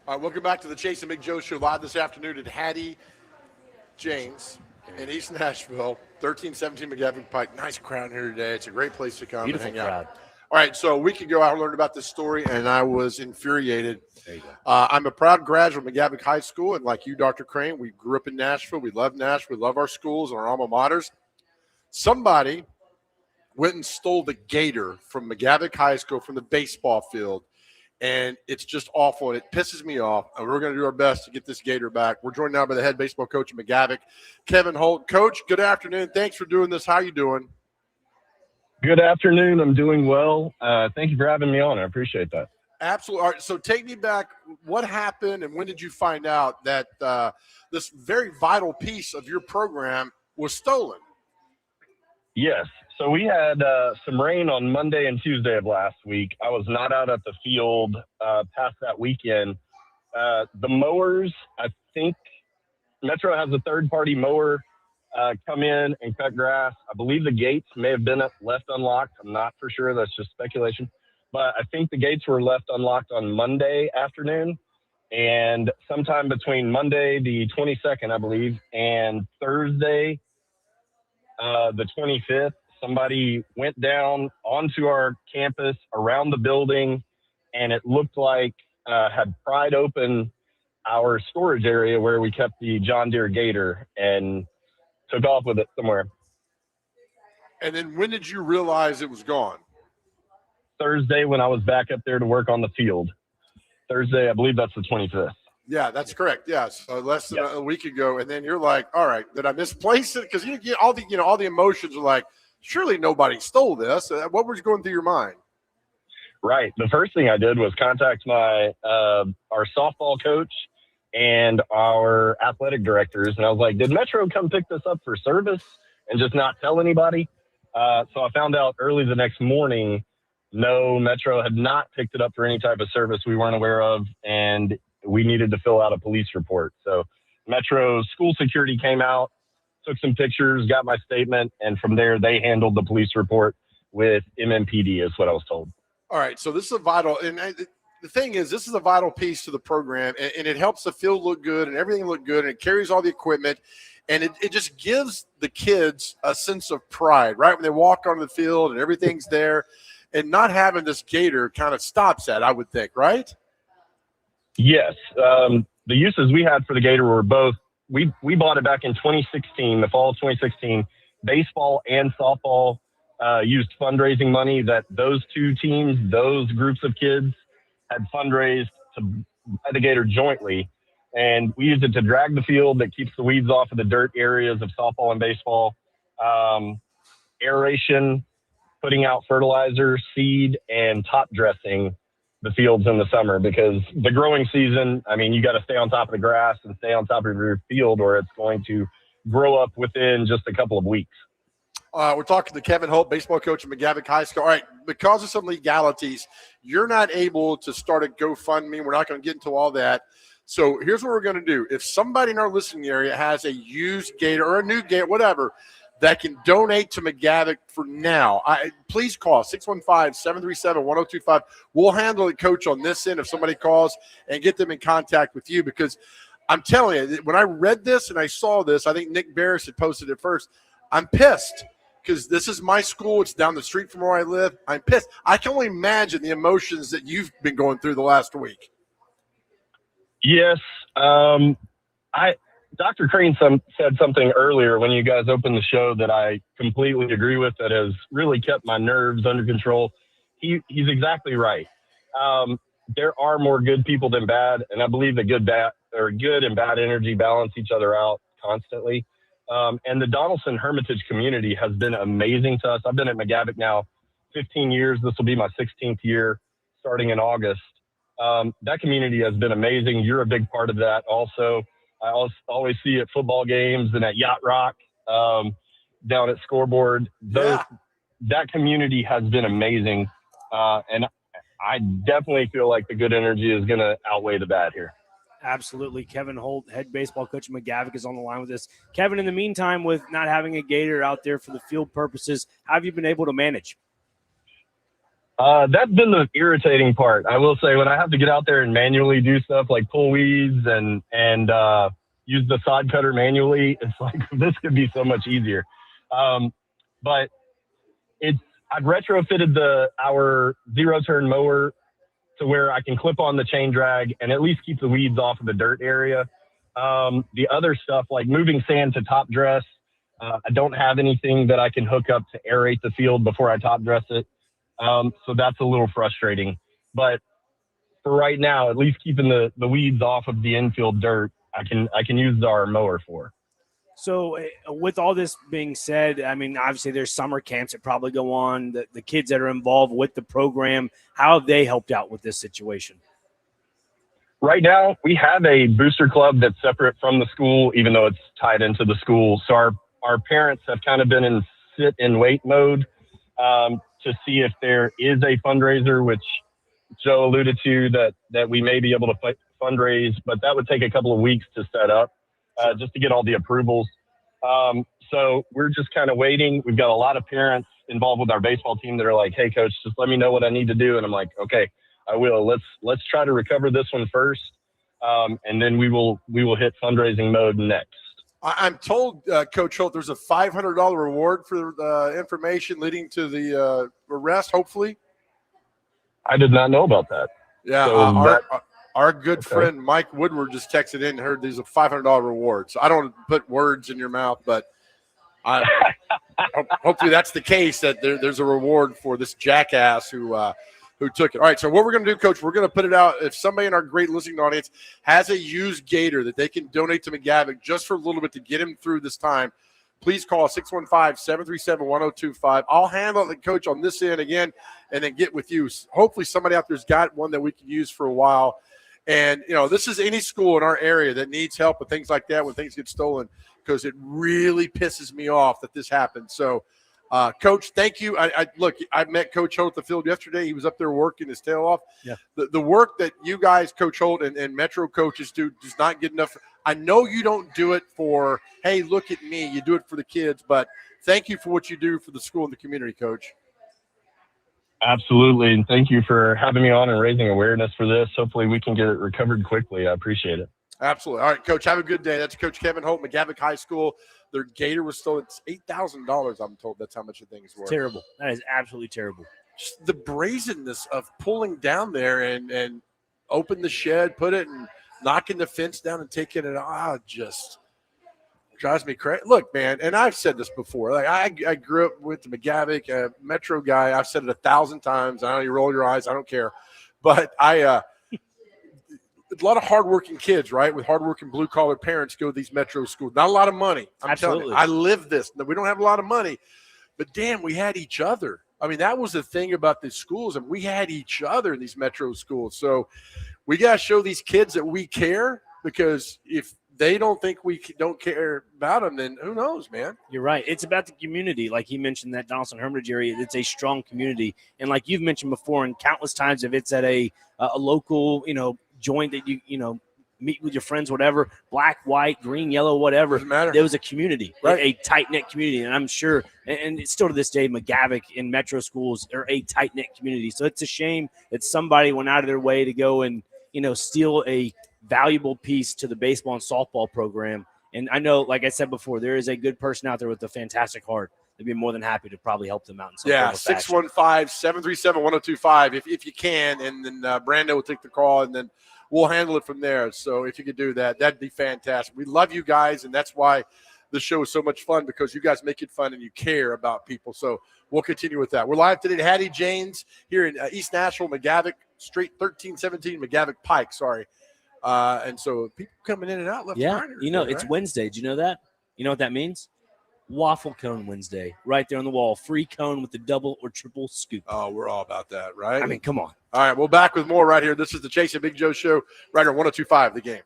All right, welcome back to the Chase and Big Joe Show live this afternoon at Hattie Jane's in East Nashville, 1317 McGavick Pike. Nice crowd here today. It's a great place to come Beautiful and hang crowd. out. All right, so a week ago I learned about this story, and I was infuriated. There you go. I'm a proud graduate of McGavick High School, and like you, Dr. Crane, we grew up in Nashville. We love Nashville. We love our schools and our alma maters. Somebody went and stole the gator from McGavick High School from the baseball field. And it's just awful, and it pisses me off. And we're going to do our best to get this gator back. We're joined now by the head baseball coach of McGavick, Kevin Holt. Coach, good afternoon. Thanks for doing this. How you doing? Good afternoon. I'm doing well. Thank you for having me on. I appreciate that. Absolutely. All right, so take me back. What happened, and when did you find out that this very vital piece of your program was stolen? Yes. So we had some rain on Monday and Tuesday of last week. I was not out at the field past that weekend. The mowers, I think Metro has a third-party mower come in and cut grass. I believe the gates may have been left unlocked. I'm not for sure. That's just speculation. But I think the gates were left unlocked on Monday afternoon. And sometime between Monday, the 22nd, I believe, and Thursday, the 25th, somebody went down onto our campus around the building, and it looked like had pried open our storage area where we kept the John Deere Gator and took off with it somewhere. And then when did you realize it was gone? Thursday, when I was back up there to work on the field. Thursday, I believe that's the 25th. Yeah, that's correct. Yes, less than a week ago. And then you're like, all right, did I misplace it? Because you get all the emotions are like, surely nobody stole this. What was going through your mind? Right. The first thing I did was contact my our softball coach and our athletic directors, and I was like, did Metro come pick this up for service and just not tell anybody? So I found out early the next morning, no, Metro had not picked it up for any type of service we weren't aware of, and we needed to fill out a police report. So Metro school security came out, took some pictures, got my statement, and from there they handled the police report with MMPD is what I was told. All right, so this is a vital, and the thing is, this is a vital piece to the program, and it helps the field look good and everything look good, and it carries all the equipment, and it just gives the kids a sense of pride, right? When they walk onto the field and everything's there, and not having this gator kind of stops that, I would think, right? Yes. The uses we had for the gator were both, we bought it back in 2016, the fall of 2016. Baseball and softball used fundraising money that those two teams, those groups of kids had fundraised to buy the gator jointly. And we used it to drag the field that keeps the weeds off of the dirt areas of softball and baseball, aeration, putting out fertilizer, seed, and top dressing the fields in the summer, because the growing season, I mean, you got to stay on top of the grass and stay on top of your field, or it's going to grow up within just a couple of weeks. We're talking to Kevin Holt, baseball coach at McGavick High School. All right, because of some legalities, you're not able to start a GoFundMe. We're not going to get into all that. So here's what we're going to do. If somebody in our listening area has a used gator or a new gator, whatever, that can donate to McGavick for now, please call 615-737-1025. We'll handle it, Coach, on this end if somebody calls, and get them in contact with you, because I'm telling you, when I read this and I saw this, I think Nick Barris had posted it first, I'm pissed because this is my school. It's down the street from where I live. I'm pissed. I can only imagine the emotions that you've been going through the last week. Yes. Dr. Crane said something earlier when you guys opened the show that I completely agree with, that has really kept my nerves under control. He's exactly right. There are more good people than bad, and I believe that good and bad energy balance each other out constantly. And the Donaldson Hermitage community has been amazing to us. I've been at McGavick now 15 years. This will be my 16th year starting in August. That community has been amazing. You're a big part of that also. I always see at football games and at Yacht Rock, down at Scoreboard. That community has been amazing. And I definitely feel like the good energy is going to outweigh the bad here. Absolutely. Kevin Holt, head baseball coach at McGavick, is on the line with us. Kevin, in the meantime, with not having a gator out there for the field purposes, how have you been able to manage? That's been the irritating part. I will say, when I have to get out there and manually do stuff like pull weeds and use the sod cutter manually, it's like, this could be so much easier. But I've retrofitted our zero turn mower to where I can clip on the chain drag and at least keep the weeds off of the dirt area. The other stuff like moving sand to top dress, I don't have anything that I can hook up to aerate the field before I top dress it. So that's a little frustrating. But for right now, at least keeping the weeds off of the infield dirt, I can use our mower for. So with all this being said, I mean, obviously there's summer camps that probably go on. The kids that are involved with the program, how have they helped out with this situation? Right now, we have a booster club that's separate from the school, even though it's tied into the school. So our parents have kind of been in sit and wait mode to see if there is a fundraiser, which Joe alluded to that we may be able to fundraise, but that would take a couple of weeks to set up just to get all the approvals. So we're just kind of waiting. We've got a lot of parents involved with our baseball team that are like, "Hey, coach, just let me know what I need to do." And I'm like, "Okay, I will. Let's try to recover this one first, and then we will hit fundraising mode next." I'm told, Coach Holt, there's a $500 reward for the information leading to the arrest, hopefully. I did not know about that. Yeah, So our good friend Mike Woodward just texted in and heard there's a $500 reward. So I don't put words in your mouth, but hopefully that's the case, that there's a reward for this jackass who took it. All right, so what we're going to do, Coach, we're going to put it out. If somebody in our great listening audience has a used gator that they can donate to McGavick just for a little bit to get him through this time, please call 615-737-1025. I'll handle it, Coach, on this end again, and then get with you. Hopefully somebody out there's got one that we can use for a while. And, this is any school in our area that needs help with things like that when things get stolen, because it really pisses me off that this happened. So, Coach, thank you. I met Coach Holt at the field yesterday. He was up there working his tail off. Yeah. The work that you guys, Coach Holt and Metro coaches do does not get enough. I know you don't do it for, hey, look at me. You do it for the kids, but thank you for what you do for the school and the community, Coach. Absolutely. And thank you for having me on and raising awareness for this. Hopefully we can get it recovered quickly. I appreciate it. Absolutely. All right, Coach, have a good day. That's Coach Kevin Holt, McGavick High School. Their gator was stolen. It's $8,000, I'm told. That's how much the thing is worth. Terrible. That is absolutely terrible. Just the brazenness of pulling down there and open the shed, put it, and knocking the fence down and taking it out. Just drives me crazy. Look, man, and I've said this before. Like I grew up with the McGavick, Metro guy. I've said it 1,000 times. I know you roll your eyes. I don't care. But a lot of hardworking kids, right, with hardworking blue-collar parents go to these Metro schools. Not a lot of money. I'm telling you. I live this. We don't have a lot of money. But, damn, we had each other. I mean, that was the thing about these schools, and we had each other in these Metro schools. So we got to show these kids that we care, because if they don't think we don't care about them, then who knows, man? You're right. It's about the community. Like he mentioned, that Donaldson Hermitage area, it's a strong community. And like you've mentioned before, and countless times, if it's at a local, joint that you meet with your friends, whatever, black, white, green, yellow, whatever, doesn't matter. There was a community, right? A tight-knit community. And I'm sure, and it's still to this day, McGavick and Metro schools are a tight-knit community. So it's a shame that somebody went out of their way to go and, steal a valuable piece to the baseball and softball program. And I know, like I said before, there is a good person out there with a fantastic heart. They'd be more than happy to probably help them out in some form of fashion. 615-737-1025 if you can, and then Brando will take the call, and then we'll handle it from there. So if you could do that, that'd be fantastic. We love you guys, and that's why the show is so much fun, because you guys make it fun and you care about people. So we'll continue with that. We're live today at Hattie Jane's here in East Nashville, McGavick Street, 1317 McGavick Pike, sorry. And so people coming in and out left and right. It's right? Wednesday. Do you know that? You know what that means? Waffle Cone Wednesday, right there on the wall. Free cone with the double or triple scoop. Oh, we're all about that, right? I mean, come on. All right, we're back with more right here. This is the Chase and Big Joe Show right here on 102.5 The Game.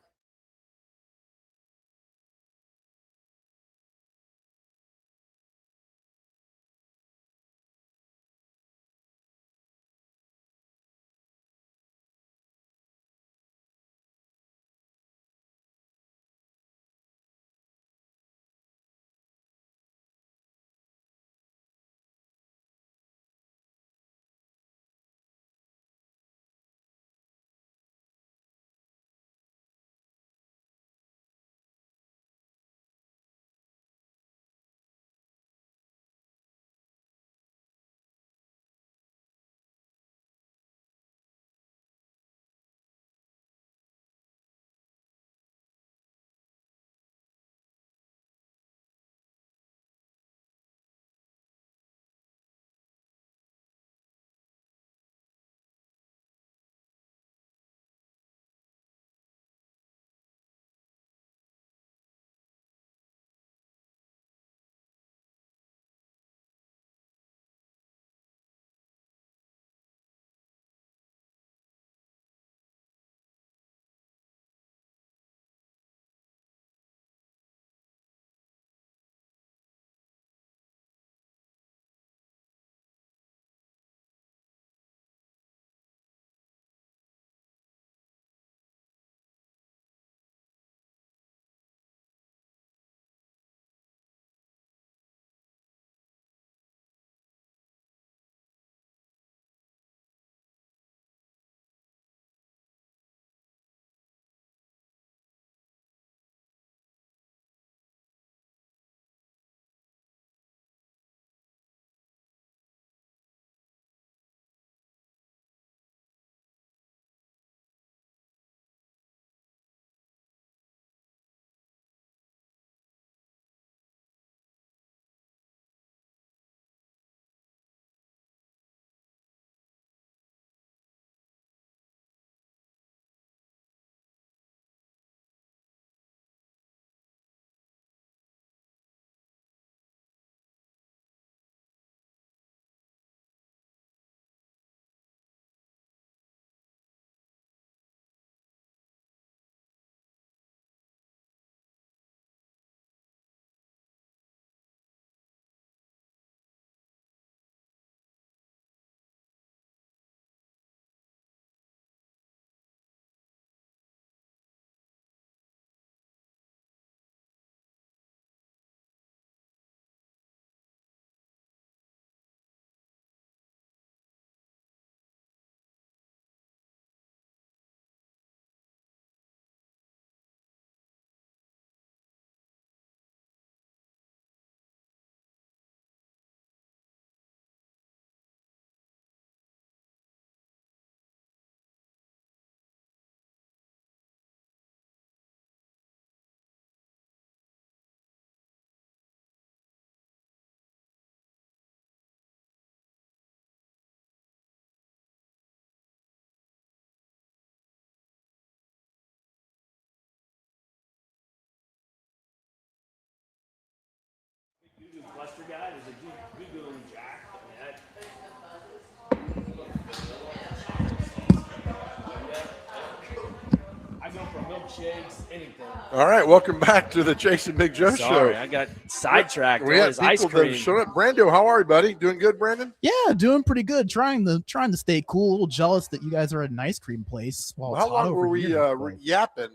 milkshakes, anything. All right, welcome back to the Chase and Big Joe Sorry, Show. I got sidetracked. We All had this ice people that cream. have shown up. Brando, how are you, buddy? Doing good, Brandon? Yeah, doing pretty good. Trying to stay cool. A little jealous that you guys are at an ice cream place. Well, How long were we yapping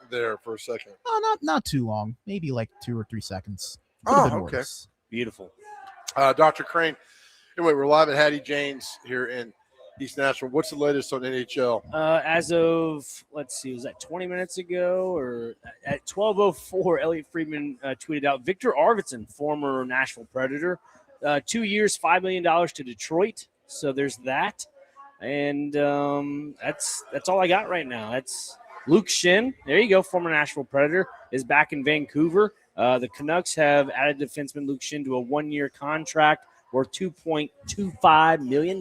there for a second? Oh, not too long. Maybe like 2 or 3 seconds. Okay. Beautiful. Dr. Crane. Anyway, we're live at Hattie Jane's here in East Nashville. What's the latest on NHL? As of, let's see, was that 20 minutes ago or at 12:04, Elliot Friedman tweeted out Victor Arvidsson, former Nashville Predator, 2 years, $5 million to Detroit. So there's that. And that's all I got right now. That's Luke Shin. There you go. Former Nashville Predator is back in Vancouver. The Canucks have added defenseman Luke Shin to a 1-year contract worth $2.25 million.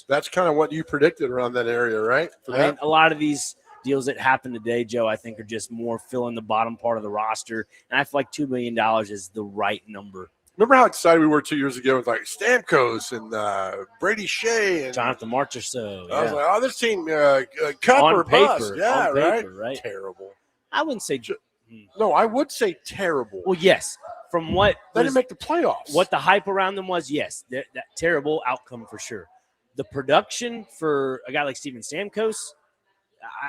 That's kind of what you predicted around that area, right? I mean, a lot of these deals that happen today, Joe, I think are just more filling the bottom part of the roster. And I feel like $2 million is the right number. Remember how excited we were 2 years ago with like Stamkos and Brady Shea and Jonathan Marchessault. I was like, oh, this team cup On or paper, bust. Yeah, on paper, right? Terrible. I wouldn't say. No, I would say terrible. Well, yes. From what They didn't make the playoffs. What the hype around them was, yes, that terrible outcome for sure. The production for a guy like Steven Stamkos,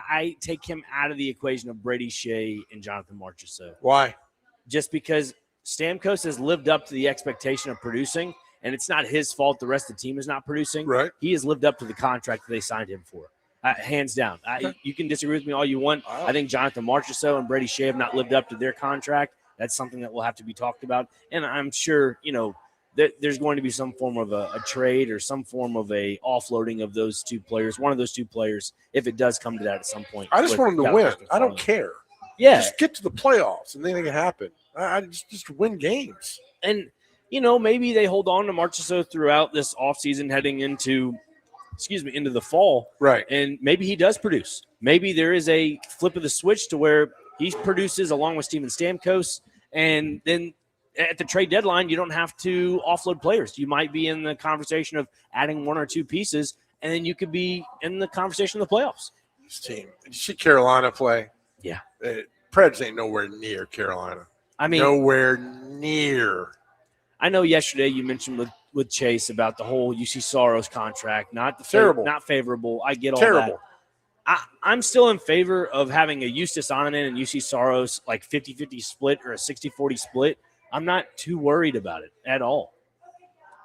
I take him out of the equation of Brady Shea and Jonathan Marchessault. Why? Just because Stamkos has lived up to the expectation of producing, and it's not his fault the rest of the team is not producing. Right. He has lived up to the contract that they signed him for. Hands down. You can disagree with me all you want. I think Jonathan Marchessault and Brady Shea have not lived up to their contract. That's something that will have to be talked about. And I'm sure, there's going to be some form of a trade or some form of a offloading of those two players, one of those two players, if it does come to that at some point. I just want them to win. I don't care. Yeah. Just get to the playoffs and anything can happen. I just win games. And, maybe they hold on to Marchessault throughout this offseason heading into the fall. Right. And maybe he does produce. Maybe there is a flip of the switch to where he produces along with Steven Stamkos. And then at the trade deadline, you don't have to offload players. You might be in the conversation of adding one or two pieces, and then you could be in the conversation of the playoffs. This team. Did you see Carolina play? Yeah. Preds ain't nowhere near Carolina. I mean, nowhere near. I know yesterday you mentioned with Chase about the whole UC Soros contract, not favorable. I get all that. I'm still in favor of having a Eustace Onanen and UC Soros like 50-50 split or a 60-40 split. I'm not too worried about it at all.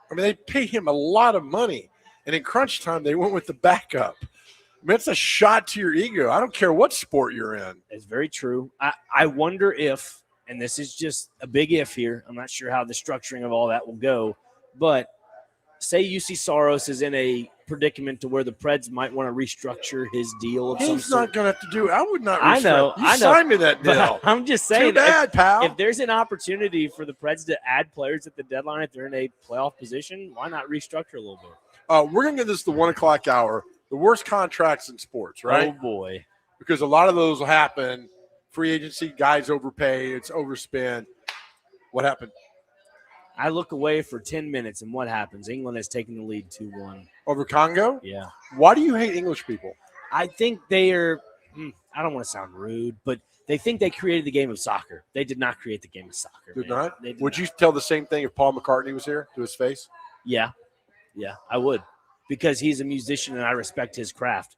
I mean, they pay him a lot of money, and in crunch time, they went with the backup. I mean, it's a shot to your ego. I don't care what sport you're in. It's very true. I wonder if, and this is just a big if here, I'm not sure how the structuring of all that will go, but say UC Soros is in a predicament to where the Preds might want to restructure his deal. He's not going to have to do it. I would not. I know. Sign me that deal. I'm just saying. Too bad, pal. If there's an opportunity for the Preds to add players at the deadline, if they're in a playoff position, why not restructure a little bit? We're going to get this the 1 o'clock hour. The worst contracts in sports, right? Oh, boy. Because a lot of those will happen. Free agency, guys overpay. It's overspend. What happened? I look away for 10 minutes, and what happens? England has taken the lead 2-1. Over Congo? Yeah. Why do you hate English people? I think they are I don't want to sound rude, but they think they created the game of soccer. They did not create the game of soccer. Did not? Would you tell the same thing if Paul McCartney was here to his face? Yeah. Yeah, I would. Because he's a musician, and I respect his craft.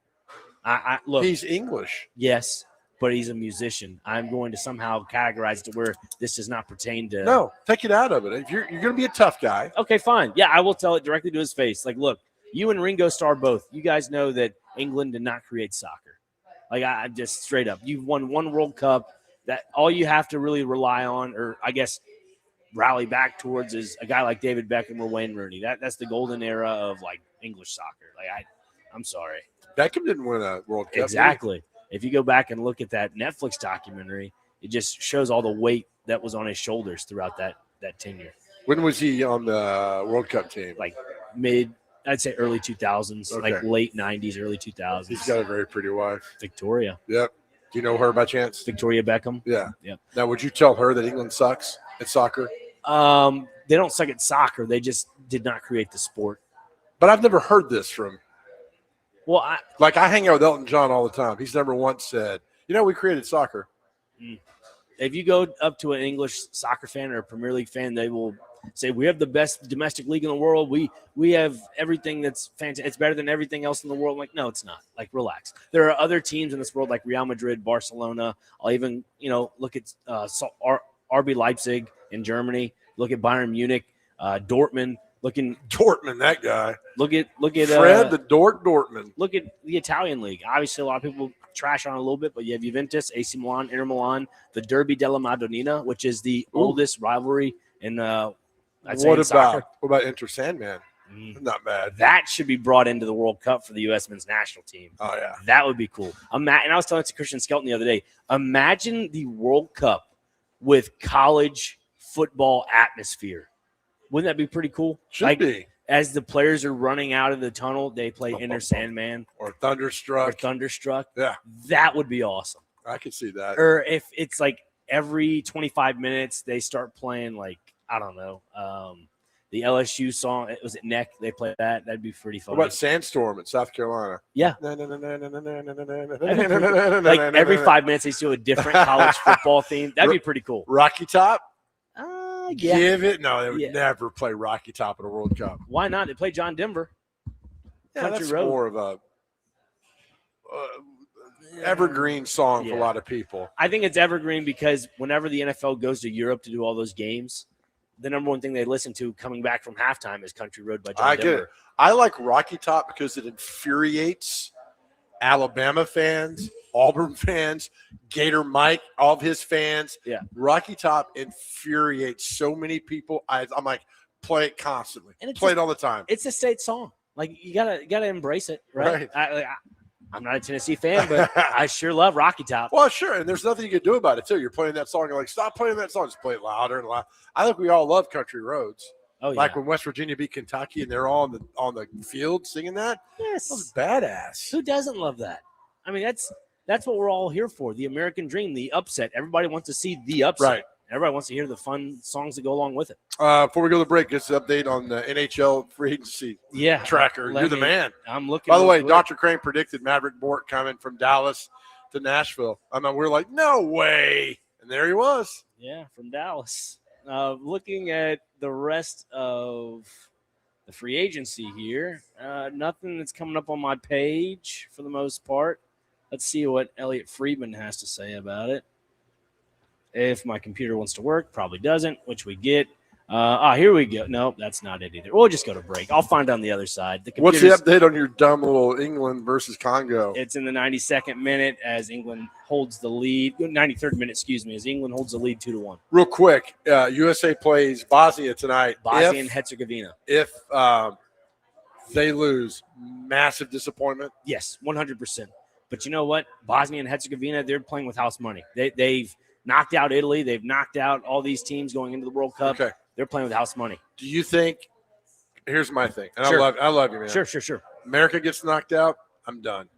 I look. He's English. Yes. But he's a musician. I'm going to somehow categorize it to where this does not pertain to. No, take it out of it. If you're going to be a tough guy. Okay, fine. Yeah, I will tell it directly to his face. Like, look, you and Ringo Starr both. You guys know that England did not create soccer. Like, I just straight up. You've won one World Cup. That all you have to really rely on, or I guess rally back towards, is a guy like David Beckham or Wayne Rooney. That's the golden era of like English soccer. Like, I'm sorry. Beckham didn't win a World Cup. Exactly. If you go back and look at that Netflix documentary, it just shows all the weight that was on his shoulders throughout that tenure. When was he on the World Cup team? Like I'd say early 2000s, like late 90s, early 2000s. He's got a very pretty wife. Victoria. Yep. Do you know her by chance? Victoria Beckham? Yeah. Yep. Now, would you tell her that England sucks at soccer? They don't suck at soccer. They just did not create the sport. But I've never heard this from. Well, I hang out with Elton John all the time. He's never once said We created soccer. If you go up to an English soccer fan or a Premier League fan, they will say we have the best domestic league in the world. We have everything that's fantastic. It's better than everything else in the world. I'm like, no, it's not. Like, relax. There are other teams in this world like Real Madrid, Barcelona. I'll even look at RB Leipzig in Germany. Look at Bayern Munich, Dortmund. Dortmund, that guy. Look at Fred the Dortmund. Look at the Italian league. Obviously, a lot of people trash on it a little bit, but you have Juventus, AC Milan, Inter Milan, the Derby della Madonnina, which is the oldest rivalry in soccer. What about Inter Sandman? Not bad. That should be brought into the World Cup for the U.S. men's national team. Oh, yeah. That would be cool. And I was telling it to Christian Skelton the other day. Imagine the World Cup with college football atmosphere. Wouldn't that be pretty cool? Should be. As the players are running out of the tunnel, they play Inner Sandman. Or Thunderstruck. Yeah. That would be awesome. I could see that. Or if it's like every 25 minutes, they start playing like, I don't know, the LSU song. Was it Neck? They play that. That'd be pretty fun. What about Sandstorm in South Carolina? Yeah. Like every 5 minutes, they do a different college football theme. That'd be pretty cool. Rocky Top? Yeah. Give it. No, they would never play Rocky Top at a World Cup. Why not? They play John Denver. Yeah, Country that's Road. more of a evergreen song for a lot of people. I think it's evergreen because whenever the NFL goes to Europe to do all those games, the number one thing they listen to coming back from halftime is Country Road by John Denver. Get it. I like Rocky Top because it infuriates Alabama fans, Auburn fans, Gator Mike, all of his fans. Yeah. Rocky Top infuriates so many people. I'm like, play it constantly. And play it all the time. It's a state song. Like, you gotta embrace it, right? I'm not a Tennessee fan, but I sure love Rocky Top. Well, sure, and there's nothing you can do about it, too. You're playing that song. You're like, stop playing that song. Just play it louder and louder. I think we all love Country Roads. Oh, yeah. Like when West Virginia beat Kentucky and they're all on the field singing that. Yes. That was badass. Who doesn't love that? I mean, that's what we're all here for, the American dream, the upset. Everybody wants to see the upset. Right. Everybody wants to hear the fun songs that go along with it. Before we go to the break, just an update on the NHL free agency tracker. You're the man. I'm looking. By the way, Dr. Crane predicted Maverick Bort coming from Dallas to Nashville. I mean, we're like, no way. And there he was. Yeah, from Dallas. Looking at the rest of the free agency here, nothing that's coming up on my page for the most part. Let's see what Elliot Friedman has to say about it. If my computer wants to work, probably doesn't, which we get. Here we go. No, that's not it either. We'll just go to break. I'll find on the other side. What's the update on your dumb little England versus Congo? It's in the 92nd minute as England holds the lead. 93rd minute, as England holds the lead 2-1. Real quick, USA plays Bosnia tonight. Bosnia and Herzegovina. If they lose, massive disappointment. Yes, 100%. But you know what? Bosnia and Herzegovina, they're playing with house money. They've knocked out Italy. They've knocked out all these teams going into the World Cup. Okay. They're playing with house money. Do you think – here's my thing. And sure. I love you, man. Sure. America gets knocked out, I'm done.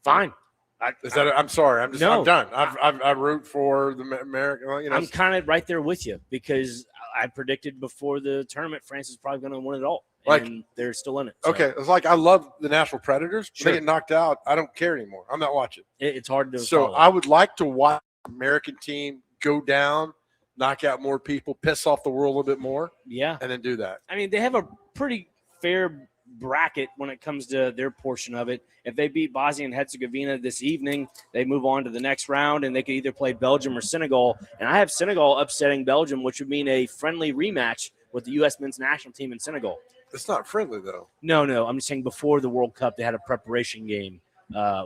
Fine. I'm sorry. I'm done. I root for the American. I'm kind of right there with you because I predicted before the tournament France is probably going to win it all. And they're still in it. So. Okay. It's like I love the Nashville Predators. Sure. They get knocked out. I don't care anymore. I'm not watching. It's hard to follow. I would like to watch American team go down, knock out more people, piss off the world a little bit more. Yeah. And then do that. I mean, they have a pretty fair bracket when it comes to their portion of it. If they beat Bosnia and Herzegovina this evening, they move on to the next round, and they could either play Belgium or Senegal. And I have Senegal upsetting Belgium, which would mean a friendly rematch with the U.S. men's national team in Senegal. It's not friendly, though. No. I'm just saying before the World Cup, they had a preparation game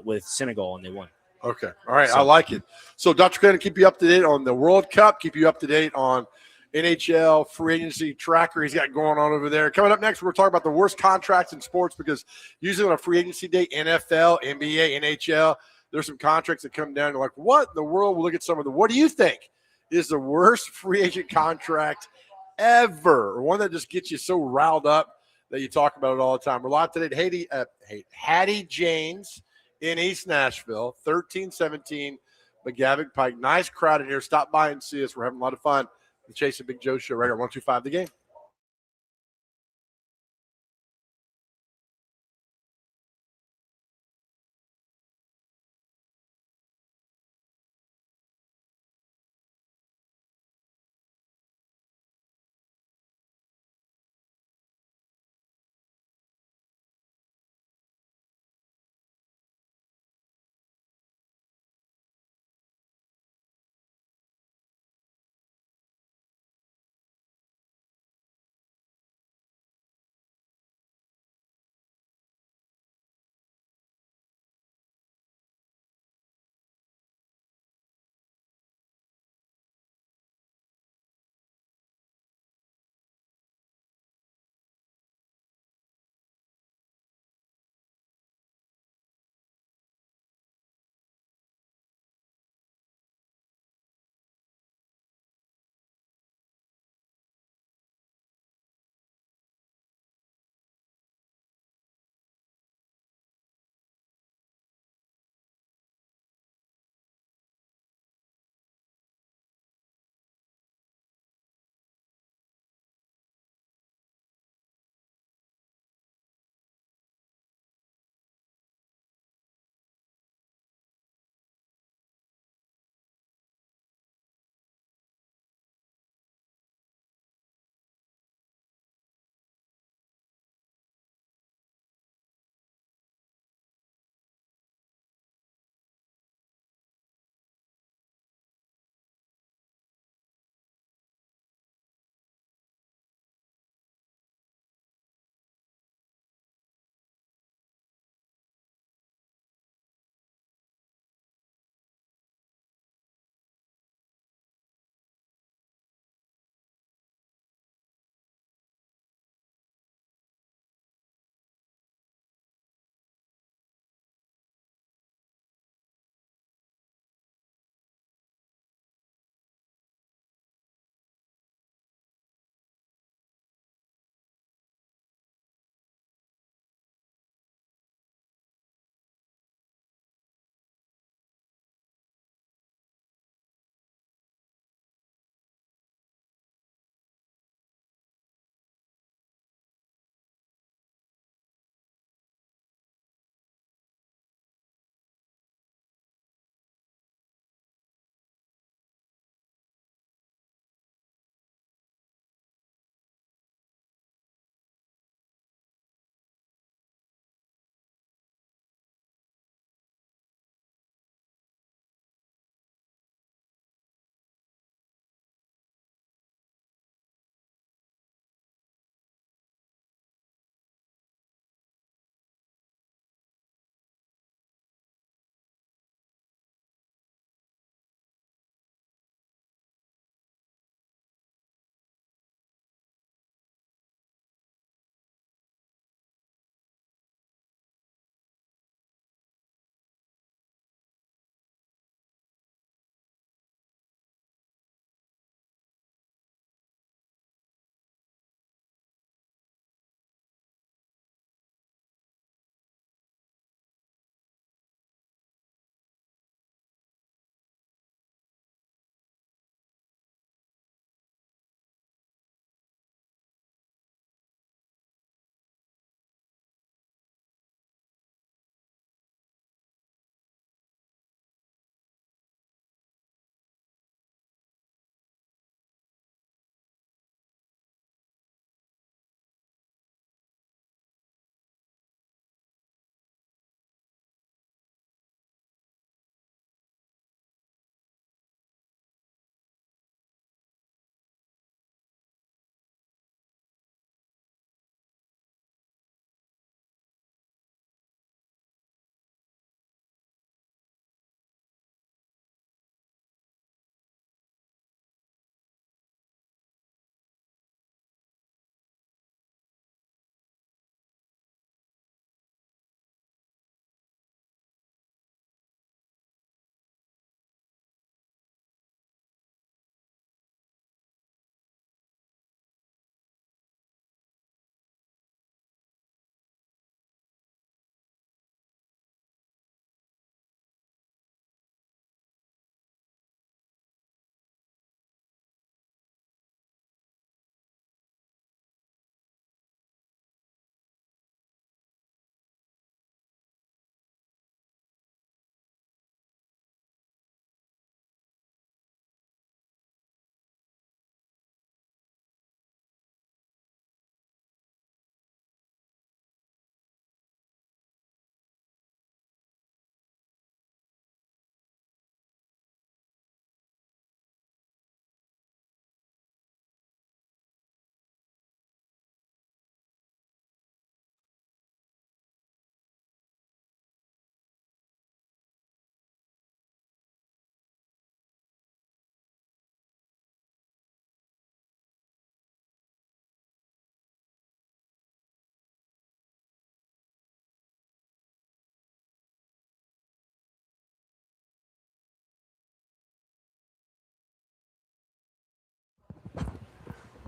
with Senegal, and they won. Okay. All right. I like it. So, Dr. Crane, keep you up to date on the World Cup, keep you up to date on NHL free agency tracker he's got going on over there. Coming up next, we're talking about the worst contracts in sports because usually on a free agency day, NFL, NBA, NHL, there's some contracts that come down. You're like, what in the world? We'll look at some of them. What do you think is the worst free agent contract ever, or one that just gets you so riled up that you talk about it all the time? We're live today at Hattie Jane's in East Nashville, 1317 McGavick Pike. Nice crowd in here. Stop by and see us. We're having a lot of fun. The Chase and Big Joe Show right here, 125 The Game.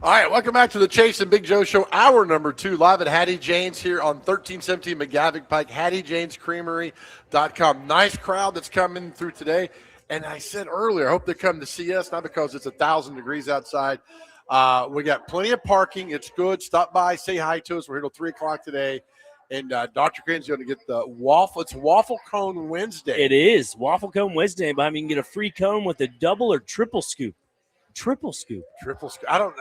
All right, welcome back to the Chase and Big Joe Show, hour number 2, live at Hattie Jane's here on 1317 McGavick Pike, HattieJanesCreamery.com. Nice crowd that's coming through today. And I said earlier, I hope they come to see us, not because it's 1,000 degrees outside. We got plenty of parking. It's good. Stop by, say hi to us. We're here till 3 o'clock today. And Dr. Crane's going to get the waffle. It's Waffle Cone Wednesday. It is Waffle Cone Wednesday. But you can get a free cone with a double or triple scoop. Triple scoop. I'm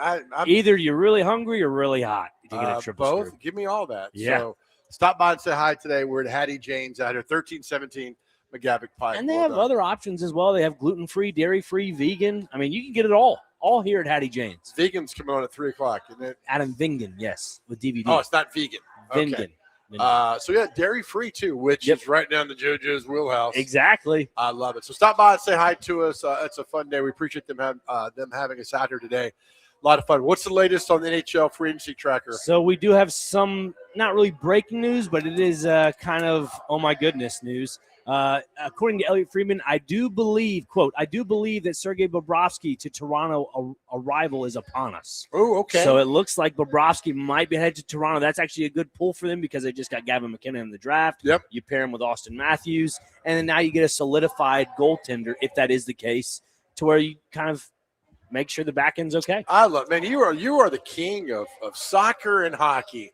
Either you're really hungry or really hot. You can get a triple both. scoop. Give me all that. Yeah. So stop by and say hi today. We're at Hattie Jane's out here, 1317 McGavick Pike. And they have other options as well. They have gluten-free, dairy-free, vegan. I mean, you can get it all here at Hattie Jane's. Vegan's coming on at 3 o'clock, isn't it? Adam Vingen, yes, with DVD. Oh, it's not vegan. Vingen. Okay. So yeah, dairy-free too, which is right down to JoJo's wheelhouse. Exactly. I love it. So stop by and say hi to us. It's a fun day. We appreciate them having us out here today. A lot of fun. What's the latest on the NHL free agency tracker? So we do have some not really breaking news, but it is kind of oh my goodness news. According to Elliot Friedman, I do believe that Sergei Bobrovsky to Toronto arrival is upon us. Oh, okay. So it looks like Bobrovsky might be headed to Toronto. That's actually a good pull for them because they just got Gavin McKinnon in the draft. Yep. You pair him with Austin Matthews, and then now you get a solidified goaltender, if that is the case, to where you kind of make sure the back end's okay. I love, man, you are the king of soccer and hockey.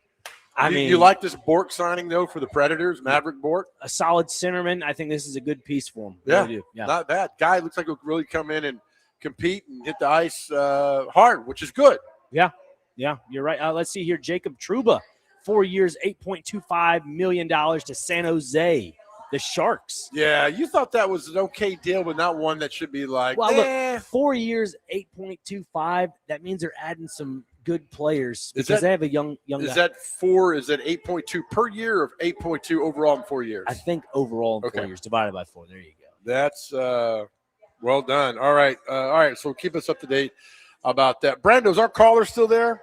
I mean, you like this Bork signing, though, for the Predators, Maverick Bork? A solid centerman. I think this is a good piece for him. Yeah, really do. Yeah. Not bad. Guy looks like he'll really come in and compete and hit the ice hard, which is good. Yeah, you're right. Let's see here. Jacob Trouba, 4 years, $8.25 million to San Jose, the Sharks. Yeah, you thought that was an okay deal, but not one that should be like, well, look, 4 years, 8.25. That means they're adding some good players because they have a young Is guy. that 8.2 per year or 8.2 overall in 4 years? I think overall in 4 years, divided by 4. There you go. That's well done. All right. So keep us up to date about that. Brando, is our caller still there?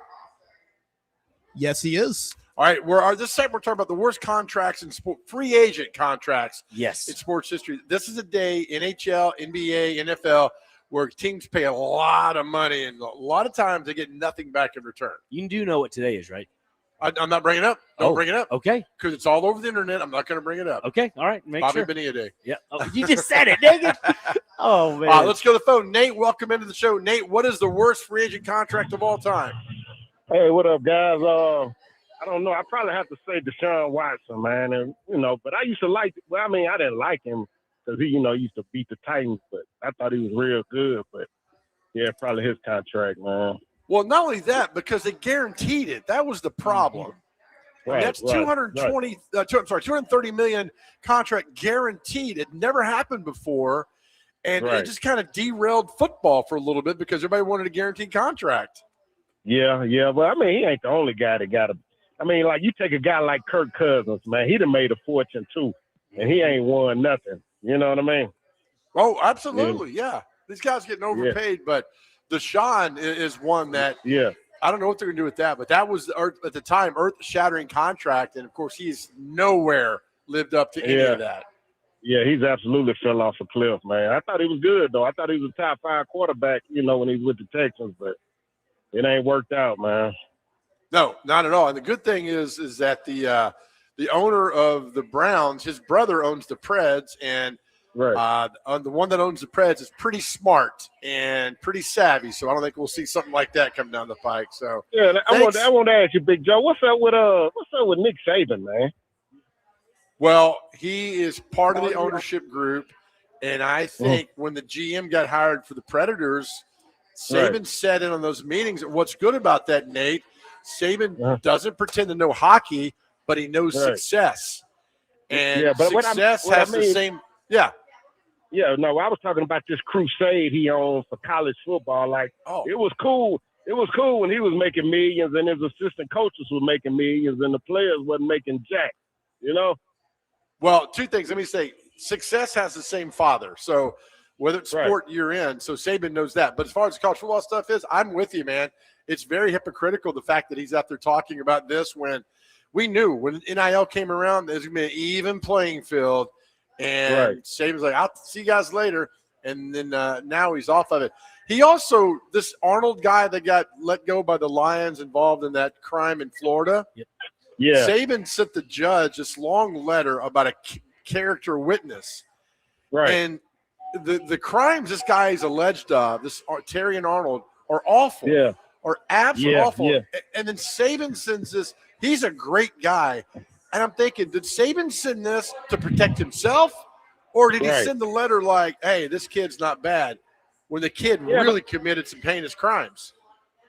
Yes, he is. All right. This segment we're talking about the worst contracts in sport, free agent contracts. Yes. In sports history. This is a day, NHL, NBA, NFL, where teams pay a lot of money, and a lot of times they get nothing back in return. You do know what today is, right? I'm not bringing it up. Don't bring it up. Okay. Because it's all over the internet. I'm not going to bring it up. Okay. All right. Make Bobby sure. Bonilla Day. Yeah. Oh, you just said it, dang it. Oh, man. Let's go to the phone. Nate, welcome into the show. Nate, what is the worst free agent contract of all time? Hey, what up, guys? I don't know. I probably have to say Deshaun Watson, man. And but I used to like. Well, I mean, I didn't like him because he, used to beat the Titans, but I thought he was real good. But yeah, probably his contract, man. Well, not only that, because they guaranteed it. That was the problem. Right, that's $230 million contract guaranteed. It never happened before, and it just kind of derailed football for a little bit because everybody wanted a guaranteed contract. Yeah. Well, I mean, he ain't the only guy that got a. I mean, like you take a guy like Kirk Cousins, man. He done made a fortune too, and he ain't won nothing. You know what I mean? Oh, absolutely, yeah. These guys getting overpaid, but Deshaun is one that I don't know what they're going to do with that, but that was at the time earth-shattering contract, and of course he's nowhere lived up to any of that. Yeah, he's absolutely fell off a cliff, man. I thought he was good though. I thought he was a top 5 quarterback, when he was with the Texans, but it ain't worked out, man. No, not at all. And the good thing is that the owner of the Browns, his brother owns the Preds, and the one that owns the Preds is pretty smart and pretty savvy. So I don't think we'll see something like that come down the pike. So yeah, I want to ask you, Big Joe, what's up with Nick Saban, man? Well, he is part of the ownership group, and I think when the GM got hired for the Predators, Saban sat in on those meetings. And what's good about that, Nate? Saban doesn't pretend to know hockey, but he knows success. And success has the same – Yeah, no, I was talking about this crusade he owns for college football. Like, it was cool. It was cool when he was making millions and his assistant coaches were making millions and the players wasn't making jack, Well, two things. Let me say, success has the same father. So whether it's sport you're in, so Saban knows that. But as far as college football stuff is, I'm with you, man. It's very hypocritical, the fact that he's out there talking about this when we knew when NIL came around, there's going to be an even playing field. And Saban's like, I'll see you guys later. and then now he's off of it. He also, this Arnold guy that got let go by the Lions involved in that crime in Florida. Yeah. Saban sent the judge this long letter about a character witness. Right. And the crimes this guy is alleged of, this Terry and Arnold, are awful. Yeah. Are absolutely awful. Yeah. And then Saban sends this. He's a great guy. And I'm thinking, did Saban send this to protect himself? Or did he send the letter like, hey, this kid's not bad, when the kid really committed some heinous crimes?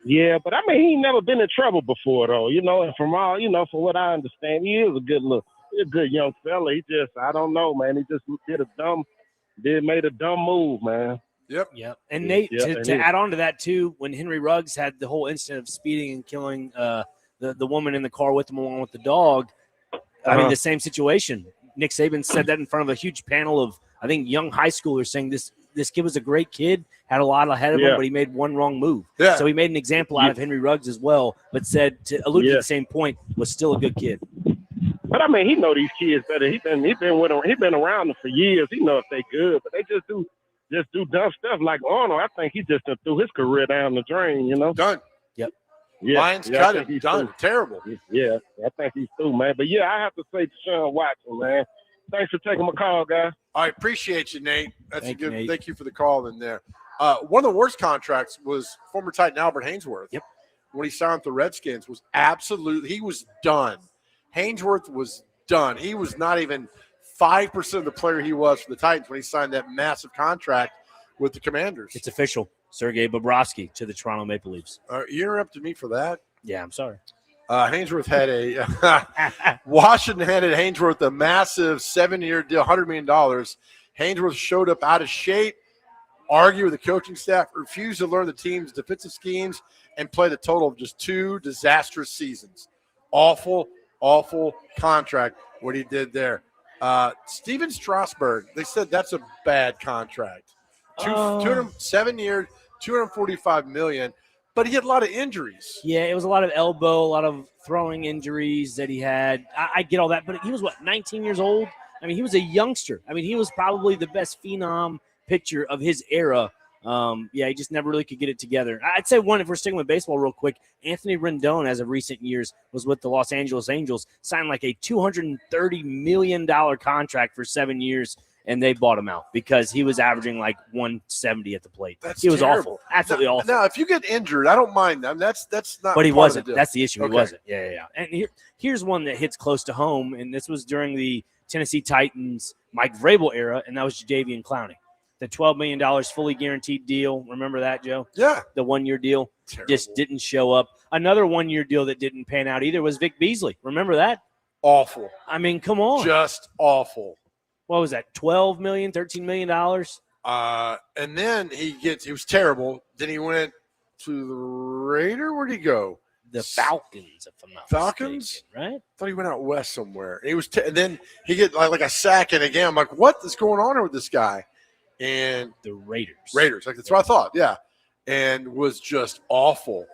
Yeah, but I mean, he never been in trouble before, though. You know, and from all, you know, from what I understand, he is a good young fella. He just, I don't know, man. He just made a dumb move, man. Yep. And Nate, to add on to that too, when Henry Ruggs had the whole incident of speeding and killing the woman in the car with him along with the dog, I mean, the same situation. Nick Saban said that in front of a huge panel of, I think, young high schoolers, saying this kid was a great kid, had a lot ahead of him, but he made one wrong move. Yeah. So he made an example out of Henry Ruggs as well, but said, to allude to the same point, was still a good kid. But I mean, he know these kids better. He been around them for years. He know if they good, but they just do dumb stuff like Arnold. I think he just threw his career down the drain. You know, done. Yep. Yeah, Lions cut him. Done. Through. Terrible. Yeah, I think he's through, man. But yeah, I have to say Deshaun Watson, man. Thanks for taking my call, guys. I appreciate you, Nate. Thank you for the call in there. One of the worst contracts was former Titan Albert Hainsworth. Yep. When he signed with the Redskins, he was done. Hainsworth was done. He was not even 5% of the player he was for the Titans when he signed that massive contract with the Commanders. It's official. Sergei Bobrovsky to the Toronto Maple Leafs. You interrupted me for that. Yeah, I'm sorry. Hainsworth had Washington handed Hainsworth a massive 7-year deal, $100 million. Hainsworth showed up out of shape, argued with the coaching staff, refused to learn the team's defensive schemes, and played a total of just 2 disastrous seasons. Awful contract, what he did there. Steven Strasburg, they said that's a bad contract. 7 years, $245 million. But he had a lot of injuries. Yeah, it was a lot of elbow, a lot of throwing injuries that he had. I get all that, but he was, 19 years old? I mean, he was a youngster. I mean, he was probably the best phenom pitcher of his era. He just never really could get it together. I'd say one, if we're sticking with baseball real quick, Anthony Rendon, as of recent years, was with the Los Angeles Angels, signed like a $230 million contract for 7 years. And they bought him out because he was averaging like 170 at the plate. He was awful, absolutely awful. Now, if you get injured, I don't mind them. That's not. But he wasn't. That's the issue. Okay. He wasn't. Yeah. And here's one that hits close to home, and this was during the Tennessee Titans Mike Vrabel era, and that was Jadeveon Clowney. The $12 million fully guaranteed deal. Remember that, Joe? Yeah. The 1-year deal just didn't show up. Another 1-year deal that didn't pan out either was Vic Beasley. Remember that? Awful. I mean, come on. Just awful. What was that? $12 million, $13 million? And then he was terrible. Then he went to the Raider. Where'd he go? The Falcons, if I'm not Falcons, mistaken, right? I thought he went out west somewhere. He was, and then he get like a sack in a game. I'm like, what is going on with this guy? And the Raiders, like that's what I thought. Yeah, and was just awful.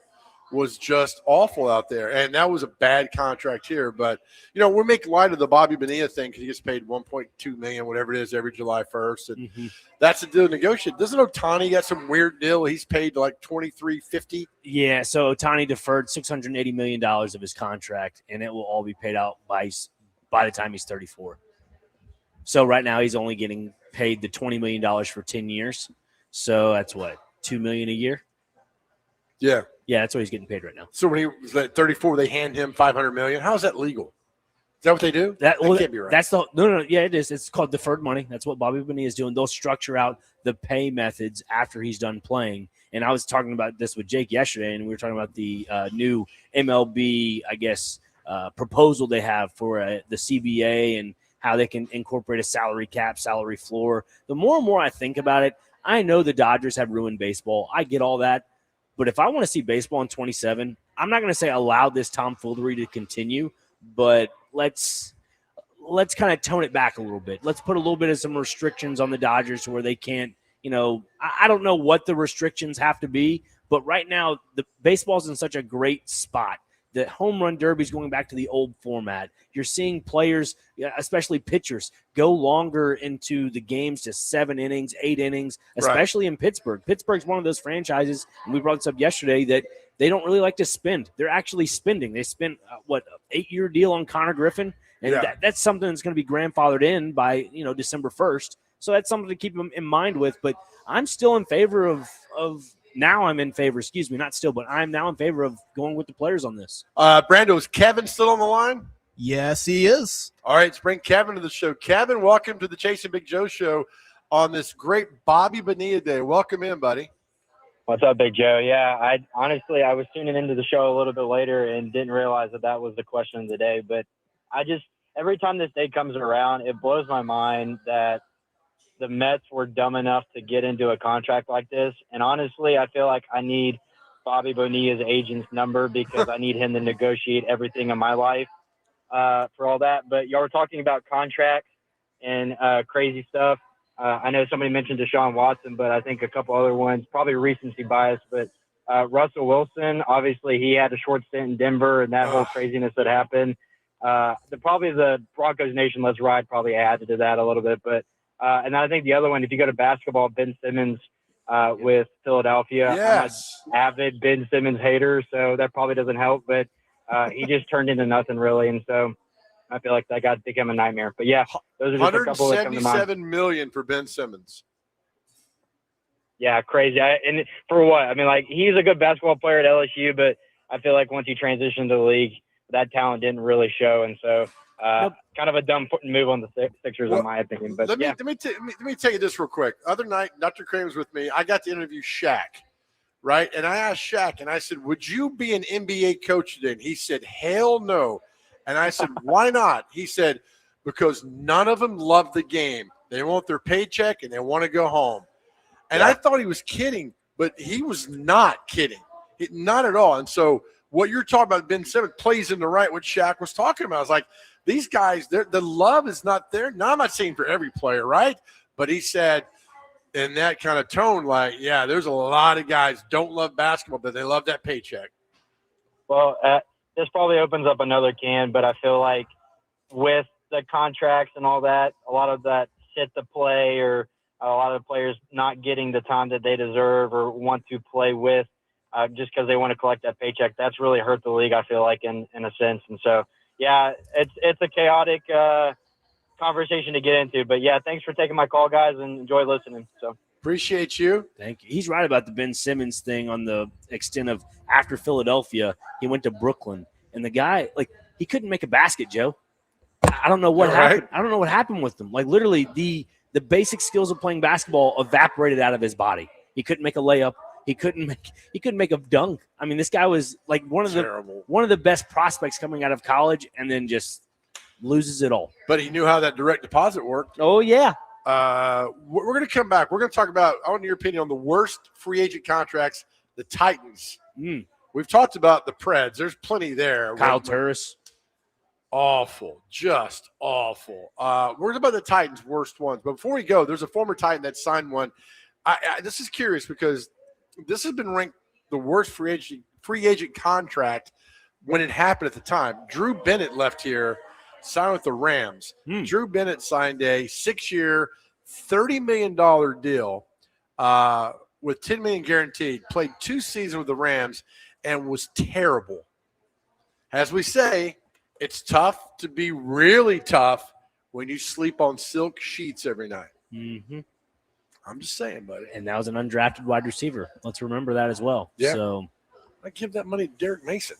Out there, and that was a bad contract here. But we make light of the Bobby Bonilla thing because he gets paid $1.2 million, whatever it is, every July 1st, and that's the deal negotiated. Doesn't Ohtani got some weird deal? He's paid like $23.50. Yeah, so Ohtani deferred $680 million of his contract, and it will all be paid out by the time he's 34. So right now he's only getting paid the $20 million for 10 years. So that's what, $2 million a year. Yeah, that's what he's getting paid right now. So when he was at 34, they hand him $500 million. How is that legal? Is that what they do? That can't be right. That's no. Yeah, it is. It's called deferred money. That's what Bobby Bonilla is doing. They'll structure out the pay methods after he's done playing. And I was talking about this with Jake yesterday, and we were talking about the new MLB, I guess, proposal they have for the CBA and how they can incorporate a salary cap, salary floor. The more and more I think about it, I know the Dodgers have ruined baseball. I get all that. But if I want to see baseball in 27, I'm not going to say allow this tomfoolery to continue, but let's kind of tone it back a little bit. Let's put a little bit of some restrictions on the Dodgers to where they can't, I don't know what the restrictions have to be, but right now the baseball's in such a great spot The home run derby is going back to the old format. You're seeing players, especially pitchers, go longer into the games to 7 innings, 8 innings, especially in Pittsburgh. Pittsburgh's one of those franchises, and we brought this up yesterday, that they don't really like to spend. They're actually spending. They spent, 8-year deal on Connor Griffin, and that's something that's going to be grandfathered in by, December 1st. So that's something to keep them in mind with. But I'm still in favor of now I'm in favor, not still, but I'm now in favor of going with the players on this. Brando, is Kevin still on the line? Yes, he is. All right, let's bring Kevin to the show. Kevin, welcome to the Chase and Big Joe show on this great Bobby Bonilla day. Welcome in, buddy. What's up, Big Joe? Yeah, I was tuning into the show a little bit later and didn't realize that was the question of the day. But every time this day comes around, it blows my mind that the Mets were dumb enough to get into a contract like this. And honestly, I feel like I need Bobby Bonilla's agent's number because I need him to negotiate everything in my life for all that. But y'all were talking about contracts and crazy stuff. I know somebody mentioned Deshaun Watson, but I think a couple other ones, probably recency bias. But Russell Wilson, obviously he had a short stint in Denver and that whole craziness that happened. The Broncos Nation Let's Ride probably added to that a little bit. But and I think the other one, if you go to basketball, Ben Simmons with Philadelphia. Yes. I'm an avid Ben Simmons hater, so that probably doesn't help. But he just turned into nothing really, and so I feel like that got become a nightmare. But yeah, those are just a couple that come to mind. $177 million for Ben Simmons. Yeah, crazy. And for what? I mean, like he's a good basketball player at LSU, but I feel like once he transitioned to the league, that talent didn't really show, and so. Kind of a dumb move on the Sixers, in my opinion. But let me tell you this real quick. Other night, Dr. Crane was with me. I got to interview Shaq, right? And I asked Shaq, and I said, "Would you be an NBA coach today?" And he said, "Hell no." And I said, "Why not?" He said, "Because none of them love the game. They want their paycheck and they want to go home." And I thought he was kidding, but he was not kidding. Not at all. And so what you're talking about, Ben Simmons, plays into right what Shaq was talking about. I was like, these guys, the love is not there. Now, I'm not saying for every player, right? But he said in that kind of tone, like, yeah, there's a lot of guys don't love basketball, but they love that paycheck. Well, this probably opens up another can, but I feel like with the contracts and all that, a lot of that sit to play or a lot of players not getting the time that they deserve or want to play with just because they want to collect that paycheck, that's really hurt the league, I feel like, in a sense. And so, yeah, it's a chaotic conversation to get into. But, yeah, thanks for taking my call, guys, and enjoy listening. So appreciate you. Thank you. He's right about the Ben Simmons thing on the extent of after Philadelphia, he went to Brooklyn. And the guy, like, he couldn't make a basket, Joe. I don't know what happened. I don't know what happened with him. Like, literally, the basic skills of playing basketball evaporated out of his body. He couldn't make a layup. He couldn't make a dunk. I mean, this guy was like one of the best prospects coming out of college, and then just loses it all. But he knew how that direct deposit worked. Oh yeah. We're going to come back. We're going to talk about, I want your opinion on the worst free agent contracts. The Titans. We've talked about the Preds. There's plenty there. Kyle Turris. Awful, just awful. We're talking about the Titans' worst ones. But before we go, there's a former Titan that signed one. This is curious because this has been ranked the worst free agent contract when it happened at the time. Drew Bennett left here, signed with the Rams. Drew Bennett signed a 6-year, $30 million deal with $10 million guaranteed. Played 2 seasons with the Rams and was terrible. As we say, it's tough to be really tough when you sleep on silk sheets every night. Mm-hmm. I'm just saying, buddy. And that was an undrafted wide receiver. Let's remember that as well. Yeah. So I give that money to Derek Mason.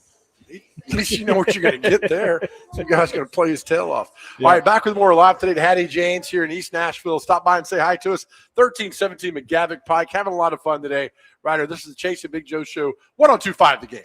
At least you know what you're going to get there. Some guy's going to play his tail off. Yeah. All right, back with more live today to Hattie Jane's here in East Nashville. Stop by and say hi to us. 1317 McGavick Pike. Having a lot of fun today. Ryder, this is the Chase and Big Joe Show. 102.5 The Game.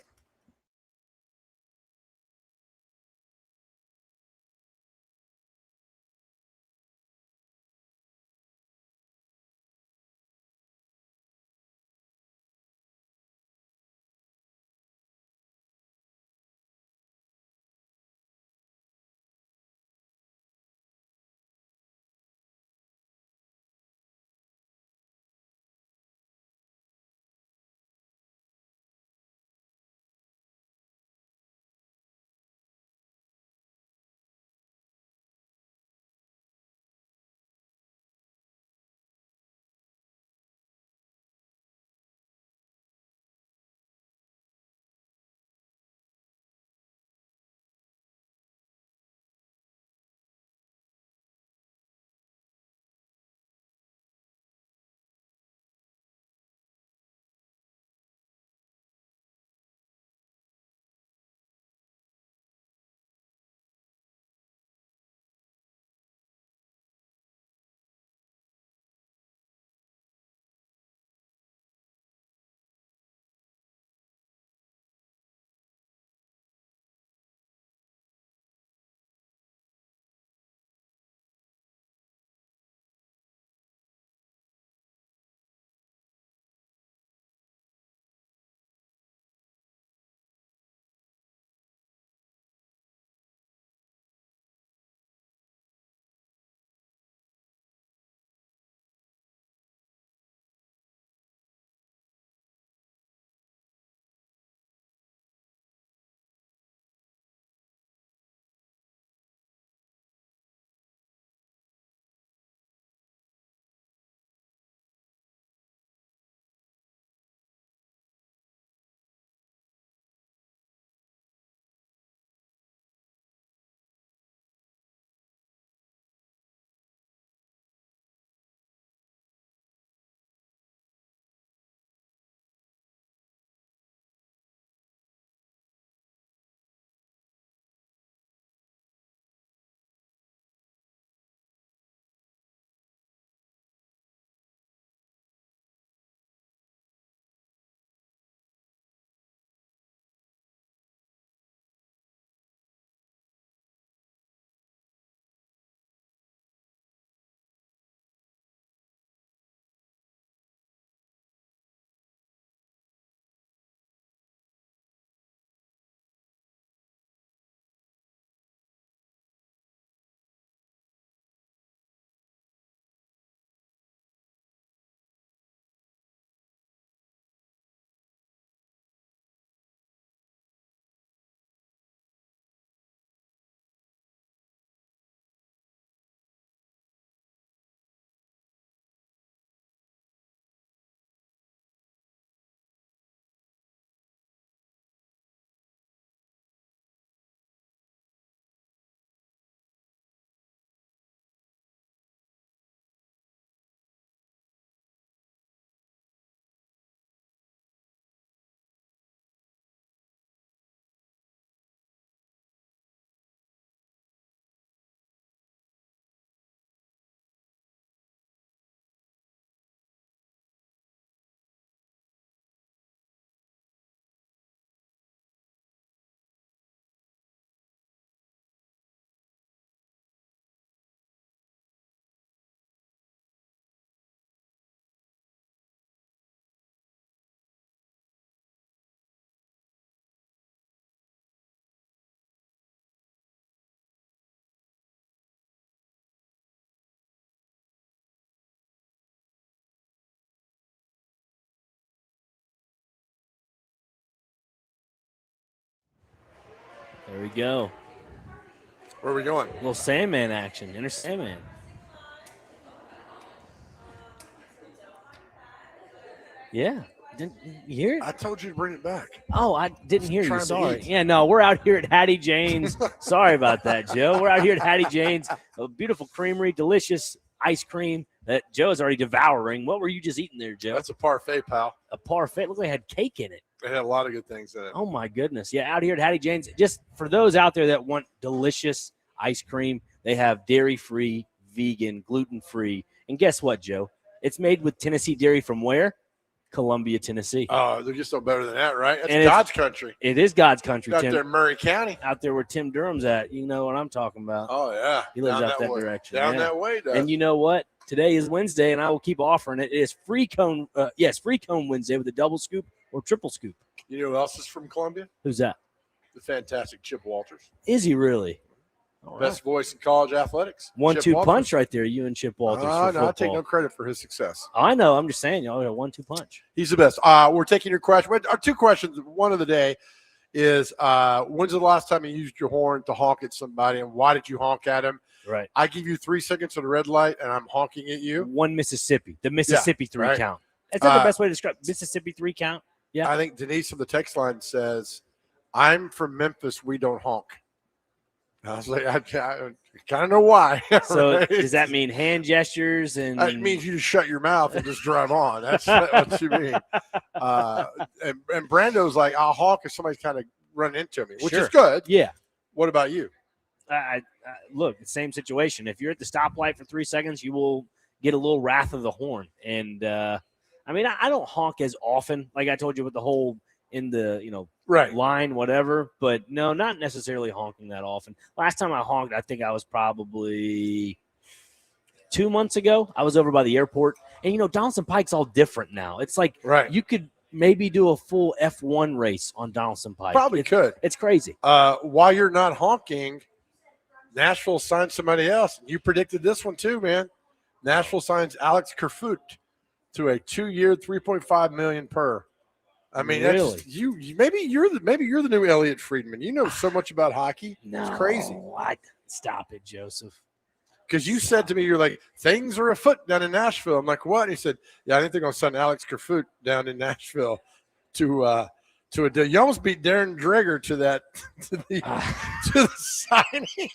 we go. Where are we going? A little Sandman action. Inner Sandman. Yeah. Didn't you hear it? I told you to bring it back. Oh, I didn't hear you. Trying to Sorry. eat. Yeah, no, we're out here at Hattie Jane's. Sorry about that, Joe. We're out here at Hattie Jane's. A beautiful creamery, delicious ice cream that Joe's already devouring. What were you just eating there, Joe? That's a parfait, pal. A parfait. Look like it had cake in it. It had a lot of good things in it. Oh, my goodness. Yeah, out here at Hattie Jane's. Just for those out there that want delicious ice cream, they have dairy-free, vegan, gluten-free. And guess what, Joe? It's made with Tennessee dairy from where? Columbia, Tennessee. Oh, they're just no better than that, right? That's And God's country. It is God's country, Out Tim. there in Murray County. Out there where Tim Durham's at. You know what I'm talking about. Oh, yeah. He lives Down out that way. direction. Down Yeah. that way, Doug. And you know what? Today is Wednesday, and I will keep offering it. It is free cone. Free cone Wednesday with a double scoop or triple scoop. You know who else is from Columbia? Who's that? The fantastic Chip Walters. Is he really? All right. Best voice in college athletics. Chip 1-2 Walters. punch right there. You and Chip Walters. for No, I take football. no credit for his success. I know. I'm just saying, y'all, a 1-2 punch. He's the best. We're taking your question. Our two questions. One of the day is when's the last time you used your horn to honk at somebody, and why did you honk at him? Right. I give you 3 seconds on the red light, and I'm honking at you. One Mississippi. The Mississippi three right. count. Is that the best way to describe Mississippi 3 count? Yeah. I think Denise from the text line says, "I'm from Memphis. We don't honk." I was like, I kind of know why. So right? does that mean hand gestures and It means you just shut your mouth and just drive on. That's what you mean. And Brando's like, I'll honk if somebody's kind of running into me, which Sure. is good. Yeah. What about you? Look, same situation. If you're at the stoplight for 3 seconds, you will get a little wrath of the horn. And I don't honk as often, like I told you with the whole in the Right. line, whatever. But no, not necessarily honking that often. Last time I honked, I think I was probably 2 months ago. I was over by the airport, and Donaldson Pike's all different now. It's like Right. you could maybe do a full F1 race on Donaldson Pike. Probably could. It's crazy. While you're not honking, Nashville signed somebody else. You predicted this one too, man. Nashville signs Alex Kerfoot to a 2-year, $3.5 million per. I mean, Really? that's you. Maybe you're the new Elliot Friedman. You know so much about hockey. No, It's crazy. Stop it, Joseph. Because you said to me, you're like, things are afoot down in Nashville. I'm like, what? And he said, yeah, I think they're going to sign Alex Kerfoot down in Nashville to a deal. You almost beat Darren Dreger to the signing.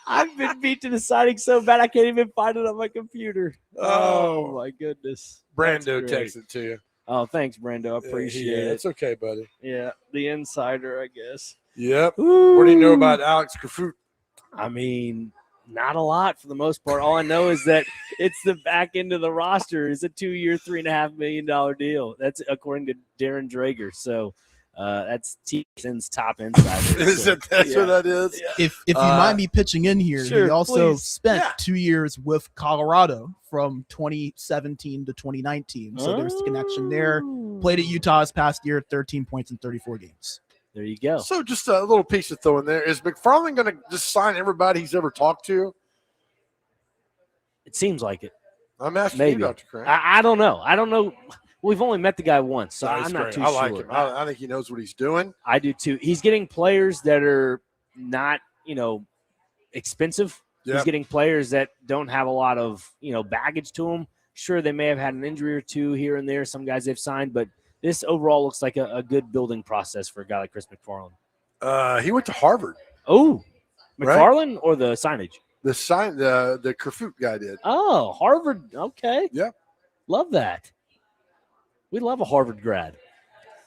I've been beat to the signing so bad I can't even find it on my computer. Oh. My goodness. Brando That's great. texted to you. Oh, thanks, Brando. I appreciate it. It's okay, buddy. Yeah, the insider, I guess. Yep. What do you know about Alex Kerfoot? I mean, not a lot for the most part. All I know is that it's the back end of the roster. It's a 2-year, $3.5 million deal. That's according to Darren Dreger. So that's TSN's top insider. That's what that is? Yeah. If you mind me pitching in here, Sure, he also please. spent Yeah. 2 years with Colorado from 2017 to 2019. So there's a connection there. Played at Utah this past year, 13 points in 34 games. There you go. So just a little piece to throw in there. Is McFarland going to just sign everybody he's ever talked to? It seems like it. I'm asking Maybe. you, Dr. Crane. I don't know. I don't know. We've only met the guy once, so No, he's I'm not great. too I like sure. him. I think he knows what he's doing. I do too. He's getting players that are not, expensive. Yep. He's getting players that don't have a lot of, baggage to them. Sure, they may have had an injury or two here and there. Some guys they've signed, but this overall looks like a good building process for a guy like Chris McFarland. He went to Harvard. Oh, Right? McFarland or the signage? The Kerfoot guy did. Oh, Harvard. Okay. Yep. Love that. We love a Harvard grad.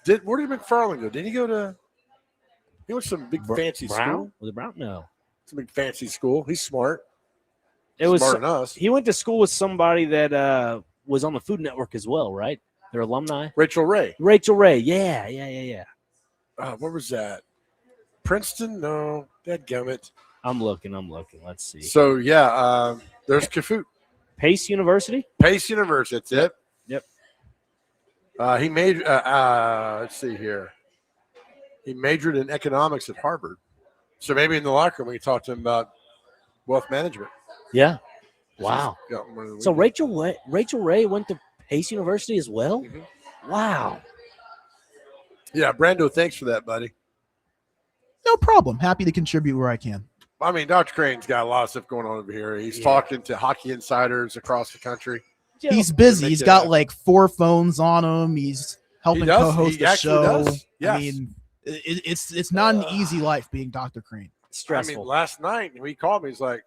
Where did McFarland go? Did he go to? He went to some big fancy Brown? school. Was it Brown? No. Some big fancy school. He's smart. It was Smarter than us. He went to school with somebody that was on the Food Network as well, right? They're alumni. Rachel Ray. Rachel Ray. Yeah. Where was that? Princeton? No. Dadgummit. I'm looking. Let's see. So, yeah, there's Kerfoot. Pace University? Pace University. That's it. Yep. He made, let's see here. He majored in economics at Harvard. So maybe in the locker room we can talk to him about wealth management. Yeah. Wow. He's got one of the So leading- Rachel Ray went to Pace University as well? Mhm. Wow. Yeah, Brando, thanks for that, buddy. No problem. Happy to contribute where I can. I mean, Dr. Crane's got a lot of stuff going on over here. He's talking to hockey insiders across the country. He's busy. He's got like 4 phones on him. He's helping co-host the show. Yes. I mean, it's not an easy life being Dr. Crane. Stressful. I mean, last night he called me. He's like,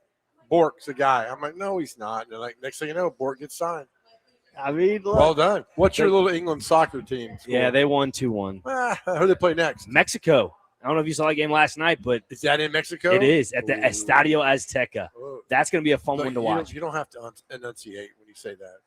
Bork's the guy. I'm like, no, he's not. And they're like, next thing you know, Bork gets signed. I mean, look, Well done. What's your little England soccer team? yeah, they won 2-1. Who do they play next? Mexico. I don't know if you saw that game last night, but Is that in Mexico? it is at the Estadio Azteca. Oh. That's going to be a fun one to watch. You don't have to enunciate when you say that.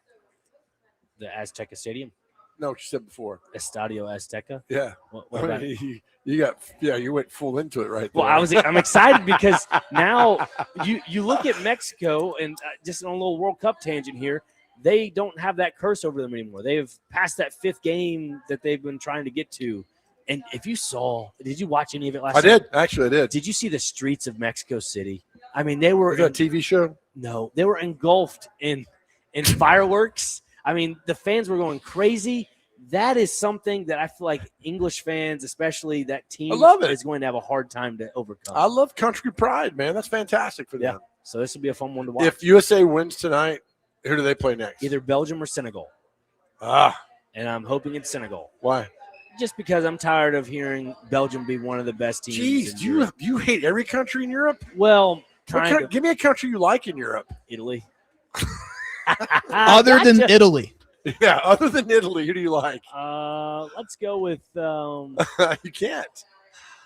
The Azteca Stadium, No, what you said before. Estadio Azteca. Yeah. What I about mean, you went full into it right there. Well, I'm excited because now you look at Mexico and just on a little World Cup tangent here, they don't have that curse over them anymore. They've passed that 5th game that they've been trying to get to. And if you saw, did you watch any of it last night? I did. Actually, I did. Did you see the streets of Mexico City? I mean, they were Was that a TV show? No, they were engulfed in fireworks. I mean, the fans were going crazy. That is something that I feel like English fans, especially that team, I love it. is going to have a hard time to overcome. I love country pride, man. That's fantastic for them. So this will be a fun one to watch. If USA wins tonight, who do they play next? Either Belgium or Senegal. And I'm hoping it's Senegal. Why? Just because I'm tired of hearing Belgium be one of the best teams. Jeez, you hate every country in Europe? Well, kind of. Give me a country you like in Europe. Italy. Other than Italy. Yeah, other than Italy, who do you like? Let's go with You can't.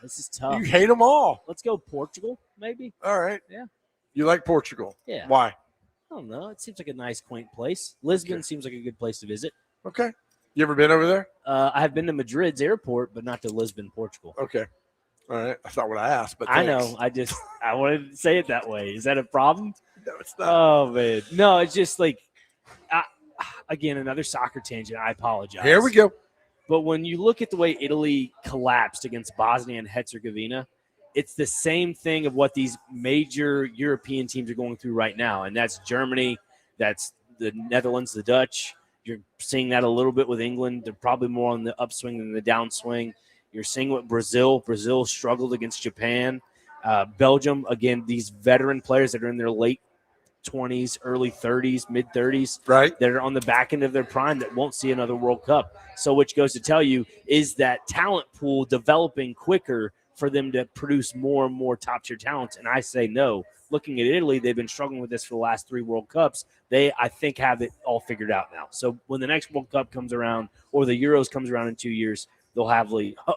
this is tough. You hate them all. Let's go Portugal, maybe. All right. Yeah. You like Portugal? Yeah. Why? I don't know. It seems like a nice, quaint place. Lisbon seems like a good place to visit. Okay. You ever been over there? I have been to Madrid's airport, but not to Lisbon, Portugal. Okay. All right. That's not what I asked, but I thanks. know. I wanted to say it that way. Is that a problem? No, it's not. Oh, man. No, it's just like, again, another soccer tangent. I apologize. Here we go. But when you look at the way Italy collapsed against Bosnia and Herzegovina, it's the same thing of what these major European teams are going through right now. And that's Germany, that's the Netherlands, the Dutch. You're seeing that a little bit with England. They're probably more on the upswing than the downswing. You're seeing what Brazil struggled against Japan. Belgium, again, these veteran players that are in their late 20s, early 30s, mid 30s, right? That are on the back end of their prime that won't see another World Cup. So which goes to tell you, is that talent pool developing quicker for them to produce more and more top-tier talents? And I say no. Looking at Italy, they've been struggling with this for the last 3 World Cups. They, I think, have it all figured out now. So when the next World Cup comes around or the Euros comes around in 2 years, they'll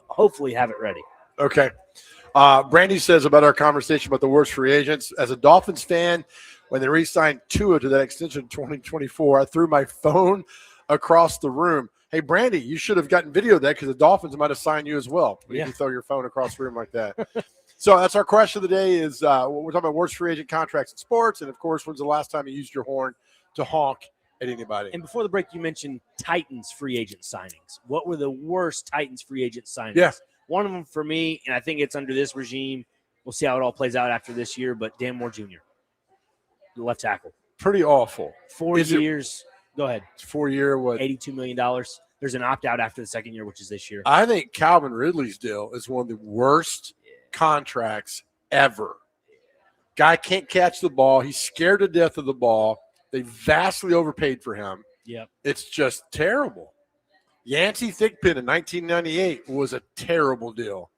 hopefully have it ready. Okay. Brandy says about our conversation about the worst free agents. As a Dolphins fan, when they re-signed Tua to that extension in 2024, I threw my phone across the room. Hey, Brandy, you should have gotten video of that because the Dolphins might have signed you as well. When you throw your phone across the room like that. So that's our question of the day is we're talking about worst free agent contracts in sports. And, of course, when's the last time you used your horn to honk at anybody? And before the break, you mentioned Titans free agent signings. What were the worst Titans free agent signings? Yeah. One of them for me, and I think it's under this regime. We'll see how it all plays out after this year, but Dan Moore Jr., the left tackle. Pretty awful. 4 years. Go ahead. 4-year, what? $82 million. There's an opt-out after the second year, which is this year. I think Calvin Ridley's deal is one of the worst contracts ever. Guy can't catch the ball. He's scared to death of the ball. They vastly overpaid for him. Yep. It's just terrible. Yancey Thigpen in 1998 was a terrible deal.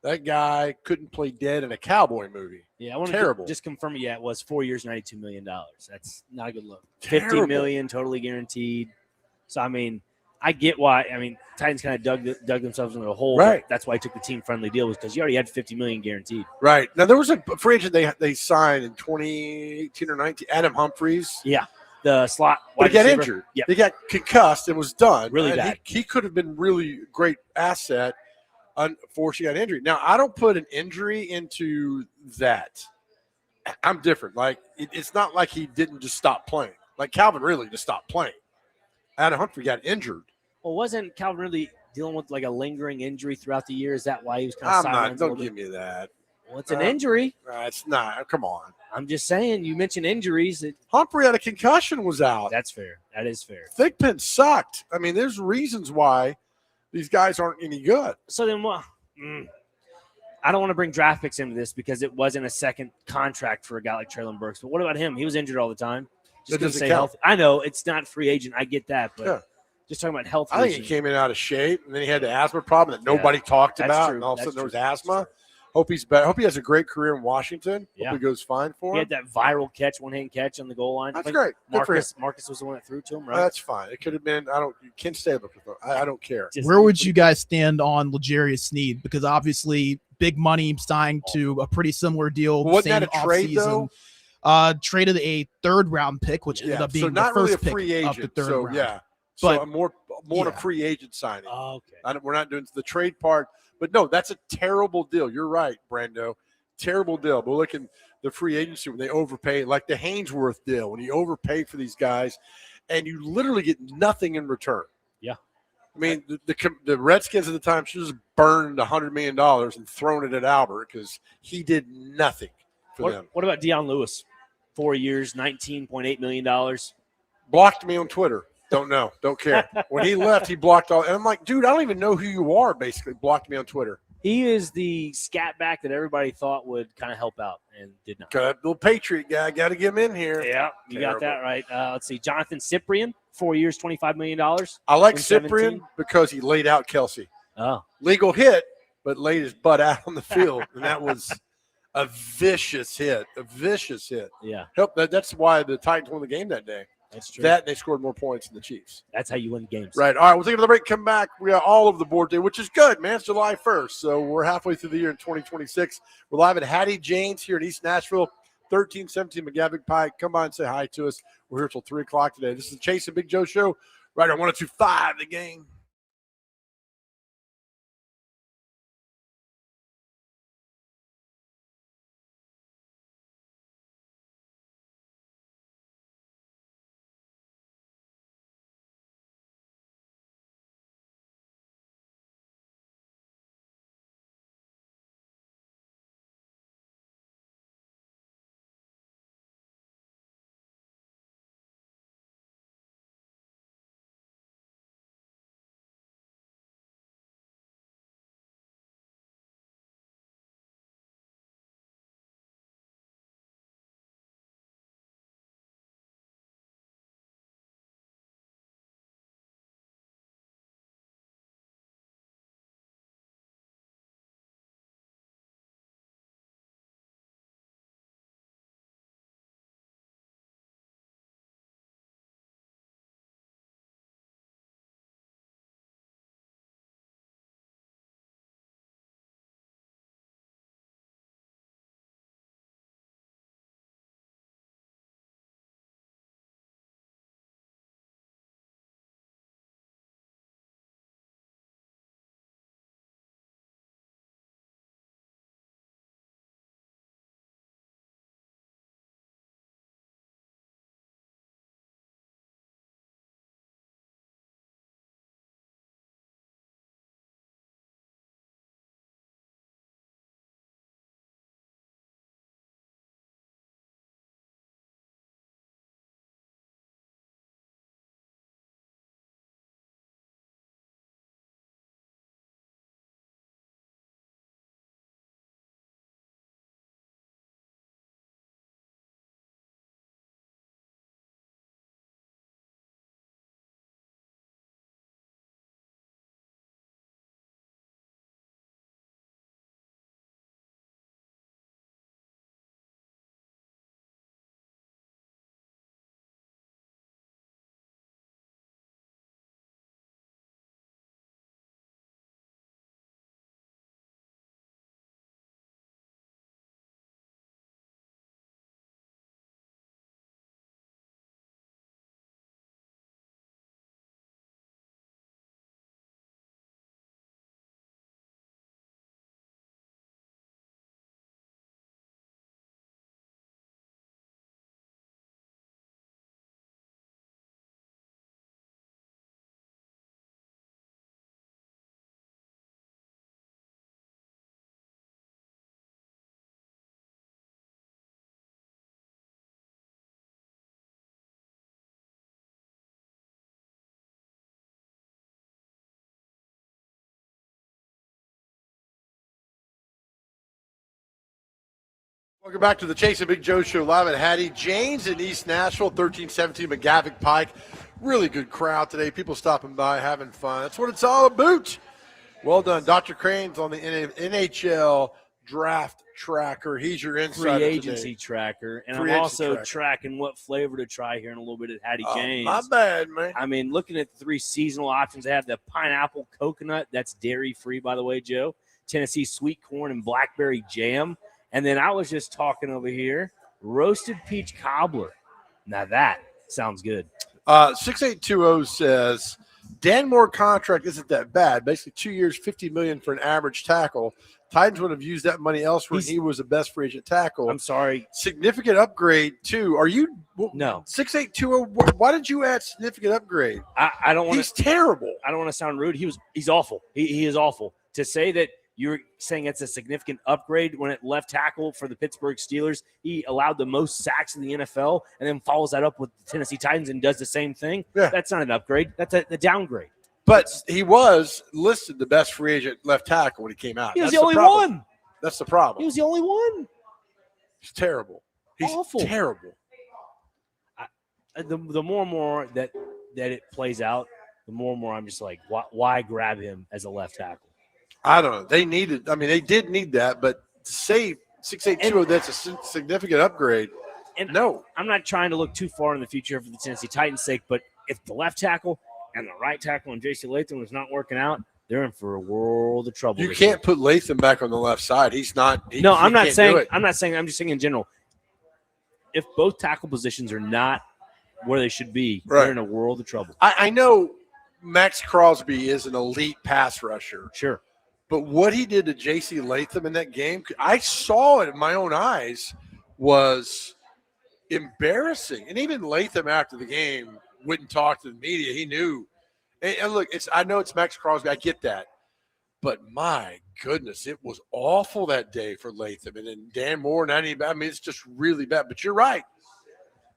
That guy couldn't play dead in a cowboy movie. Yeah, I want Terrible. to just confirm it. Yeah, it was 4 years, $92 million. That's not a good look. Terrible. $50 million, totally guaranteed. So, I mean, I get why. I mean, Titans kind of dug themselves into a hole. Right. That's why I took the team-friendly deal, was because you already had $50 million guaranteed. Right. Now, there was a free agent they signed in 2018 or 19, Adam Humphries. Yeah, the slot But wide he got receiver. injured. Yeah, He got concussed and was done. Really And bad. He could have been really great asset. Unfortunately, got injured. Now, I don't put an injury into that. I'm different. Like, it's not like he didn't just stop playing. Like, Calvin Ridley just stopped playing. Adam Humphrey got injured. Well, wasn't Calvin really dealing with like a lingering injury throughout the year? Is that why he was kind of sidelined? Don't give me that. Well, it's an injury. It's not. Come on. I'm just saying. You mentioned injuries. Humphrey had a concussion, was out. That's fair. That is fair. Thigpen sucked. I mean, there's reasons why these guys aren't any good. So then what? I don't want to bring draft picks into this because it wasn't a second contract for a guy like Traylon Burks. But what about him? He was injured all the time. That Just couldn't doesn't stay count. healthy. I know it's not free agent. I get that, but Yeah. just talking about health I think he reasons. came in out of shape, and then he had the asthma problem that nobody talked That's about, true. and all of a That's sudden there was true. asthma. Hope he's better. Hope he has a great career in Washington. Yeah. Hope he goes fine for He him. had that viral catch, one-hand catch on the goal line. That's Like great. Good for him. Marcus was the one that threw to him, right? That's fine. It could have been. Kent Stabler. I don't care. Just- Where would you guys stand on L'Jarius Sneed? Because obviously, big money signed to a pretty similar deal. Well, wasn't same that a trade, offseason. Traded a third-round pick, which ended up being so not the really first a free pick agent. of the third So round. yeah, But- so a more yeah. a free agent signing. Oh, okay. We're not doing the trade part, but no, that's a terrible deal. You're right, Brando. Terrible deal. But look at the free agency when they overpay, like the Hainsworth deal, when you overpay for these guys, and you literally get nothing in return. Yeah. I mean, the Redskins at the time should have just burned $100 million and thrown it at Albert because he did nothing for them. What about Deion Lewis? 4 years, $19.8 million. Blocked me on Twitter. Don't know. Don't care. When he left, he blocked all. And I'm like, dude, I don't even know who you are, basically. Blocked me on Twitter. He is the scat back that everybody thought would kind of help out and did not. Got a little Patriot guy. Got to get him in here. Yeah, you got that Terrible. right. Let's see. Jonathan Cyprian, 4 years, $25 million. I like in Cyprian 17. because he laid out Kelsey. Oh, Legal hit, but laid his butt out on the field. And that was a vicious hit. A vicious hit. yeah, That's why the Titans won the game that day. that's true. That, and they scored more points than the Chiefs. That's how you win games. Right. All right. We'll take another break. Come back. We got all over the board today, which is good, man. It's July 1st. So we're halfway through the year in 2026. We're live at Hattie Jane's here in East Nashville, 1317 McGavick Pike. Come by and say hi to us. We're here till 3 o'clock today. This is the Chase and Big Joe Show right on 102.5 The Game. Welcome back to the Chase and Big Joe Show live at Hattie Jane's in East Nashville, 1317 McGavick Pike. Really good crowd today. People stopping by, having fun. That's what it's all about. Well done. Dr. Crane's on the NHL draft tracker. He's your insider Free agency today. tracker. And Free I'm agency also tracker. tracking what flavor to try here in a little bit at Hattie Jane's. My bad, man. I mean, looking at the 3 seasonal options, they have the pineapple coconut. That's dairy-free, by the way, Joe. Tennessee sweet corn and blackberry jam. And then I was just talking over here, roasted peach cobbler. Now that sounds good. 6820 says, Dan Moore contract isn't that bad. Basically 2 years, $50 million for an average tackle. Titans would have used that money elsewhere. He was the best free agent tackle. I'm sorry. Significant upgrade, too. Are you – No. 6820, why did you add significant upgrade? I don't want He's terrible. I don't want to sound rude. He's awful. He is awful. To say that you're saying it's a significant upgrade when at left tackle for the Pittsburgh Steelers, he allowed the most sacks in the NFL and then follows that up with the Tennessee Titans and does the same thing. Yeah. That's not an upgrade. That's a downgrade. But he was listed the best free agent left tackle when he came out. He was That's the only problem. one. That's the problem. He was the only one. He's terrible. He's Awful. terrible. The more and more that it plays out, the more and more I'm just like, why grab him as a left tackle? I don't know. They did need that, but to say 6820, that's a significant upgrade. And no. I'm not trying to look too far in the future for the Tennessee Titans' sake, but if the left tackle and the right tackle and J.C. Latham is not working out, they're in for a world of trouble. You can't put Latham back on the left side. He's not. I'm not saying. I'm not saying. I'm just saying in general. If both tackle positions are not where they should be, they're in a world of trouble. I know Max Crosby is an elite pass rusher. Sure. But what he did to J.C. Latham in that game, I saw it in my own eyes, was embarrassing. And even Latham after the game wouldn't talk to the media. He knew. And look, I know it's Max Crosby. I get that. But my goodness, it was awful that day for Latham. And then Dan Moore, it's just really bad. But you're right.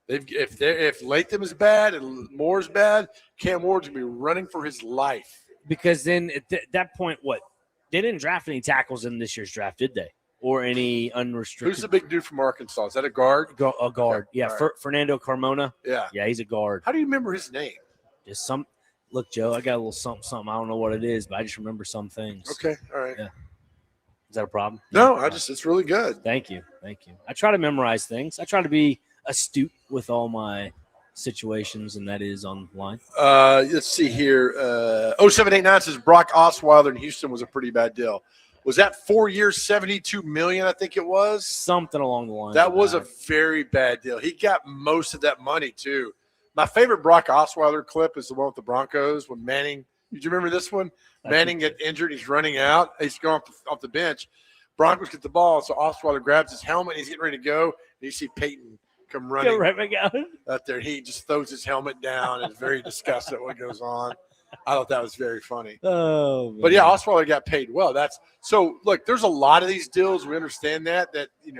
If Latham is bad and Moore's bad, Cam Ward's going to be running for his life. Because then at that point, what? They didn't draft any tackles in this year's draft, did they? Or any unrestricted? Who's the big dude from Arkansas? Is that a guard? A guard. Okay. Yeah, Right. Fernando Carmona. Yeah. Yeah, he's a guard. How do you remember his name? Just some. Look, Joe, I got a little something. I don't know what it is, but I just remember some things. Okay, all right. Yeah. Is that a problem? No, it's really good. Thank you. I try to memorize things. I try to be astute with all my situations, and that is online. Let's see here. 0789 says Brock Osweiler in Houston was a pretty bad deal. Was that 4 years, $72 million? I think it was something along the line. That was a very bad deal. He got most of that money too. My favorite Brock Osweiler clip is the one with the Broncos when Manning. Did you remember this one? Manning get injured. He's running out. He's going off the bench. Broncos get the ball, so Osweiler grabs his helmet. He's getting ready to go. And you see Peyton come running out there. He just throws his helmet down and is very disgusted at what goes on. I thought that was very funny. Oh, man. But yeah, Osweiler got paid well. Look, there's a lot of these deals. We understand that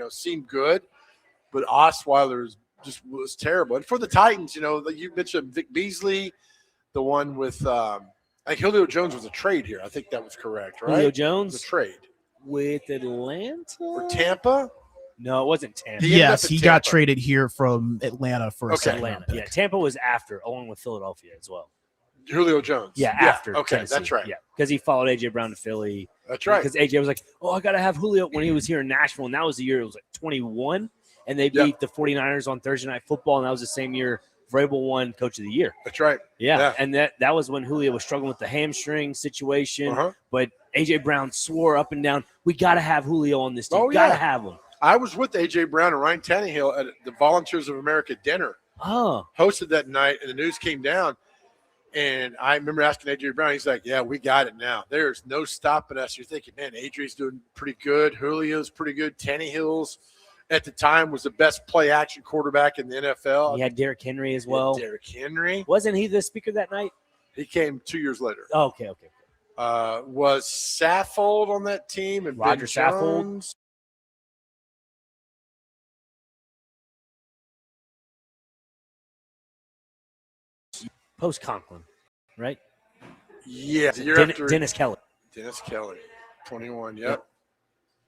seem good, but Osweiler just was terrible. And for the Titans, you mentioned Vic Beasley, the one with I think Julio Jones was a trade here. I think that was correct, right? Julio Jones? The trade. With Atlanta? Or Tampa? No, it wasn't Tampa. Yes, he got traded here from Atlanta for a second. Atlanta. Yeah, Tampa was after, along with Philadelphia as well. Julio Jones. Yeah, after. Okay, Tennessee. that's right. Yeah, because he followed A.J. Brown to Philly. That's right. Because A.J. was like, I got to have Julio when he was here in Nashville. And that was the year it was like 21. And they beat the 49ers on Thursday Night Football. And that was the same year Vrabel won Coach of the Year. That's right. Yeah. And that was when Julio was struggling with the hamstring situation. Uh-huh. But A.J. Brown swore up and down, we got to have Julio on this team. Got to have him. I was with A.J. Brown and Ryan Tannehill at the Volunteers of America dinner. Oh. Hosted that night, and the news came down. And I remember asking A.J. Brown, he's like, yeah, we got it now. There's no stopping us. You're thinking, man, A.J.'s doing pretty good. Julio's pretty good. Tannehill's at the time was the best play-action quarterback in the NFL. He had Derrick Henry as well. Derrick Henry. Wasn't he the speaker that night? He came 2 years later. Oh, okay. Was Saffold on that team and Roger Ben Saffold? Jones? Post Conklin, right? Yeah. The year after Dennis Kelly. Dennis Kelly. 21, yep.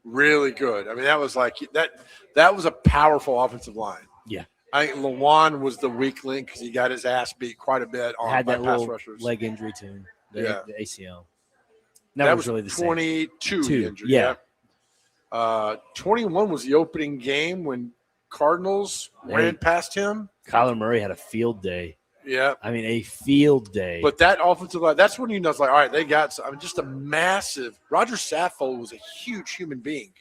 Really good. I mean, that was like that was a powerful offensive line. Yeah. I think Lawan was the weak link because he got his ass beat quite a bit on Had by that pass little rushers. leg injury to him, the ACL. That was really the same. 22 he injured. Yeah. 21 was the opening game when Cardinals ran past him. Kyler Murray had a field day. Yeah. I mean, a field day. But that offensive line, that's when you know it's like, all right, they got just a massive – Roger Saffold was a huge human being.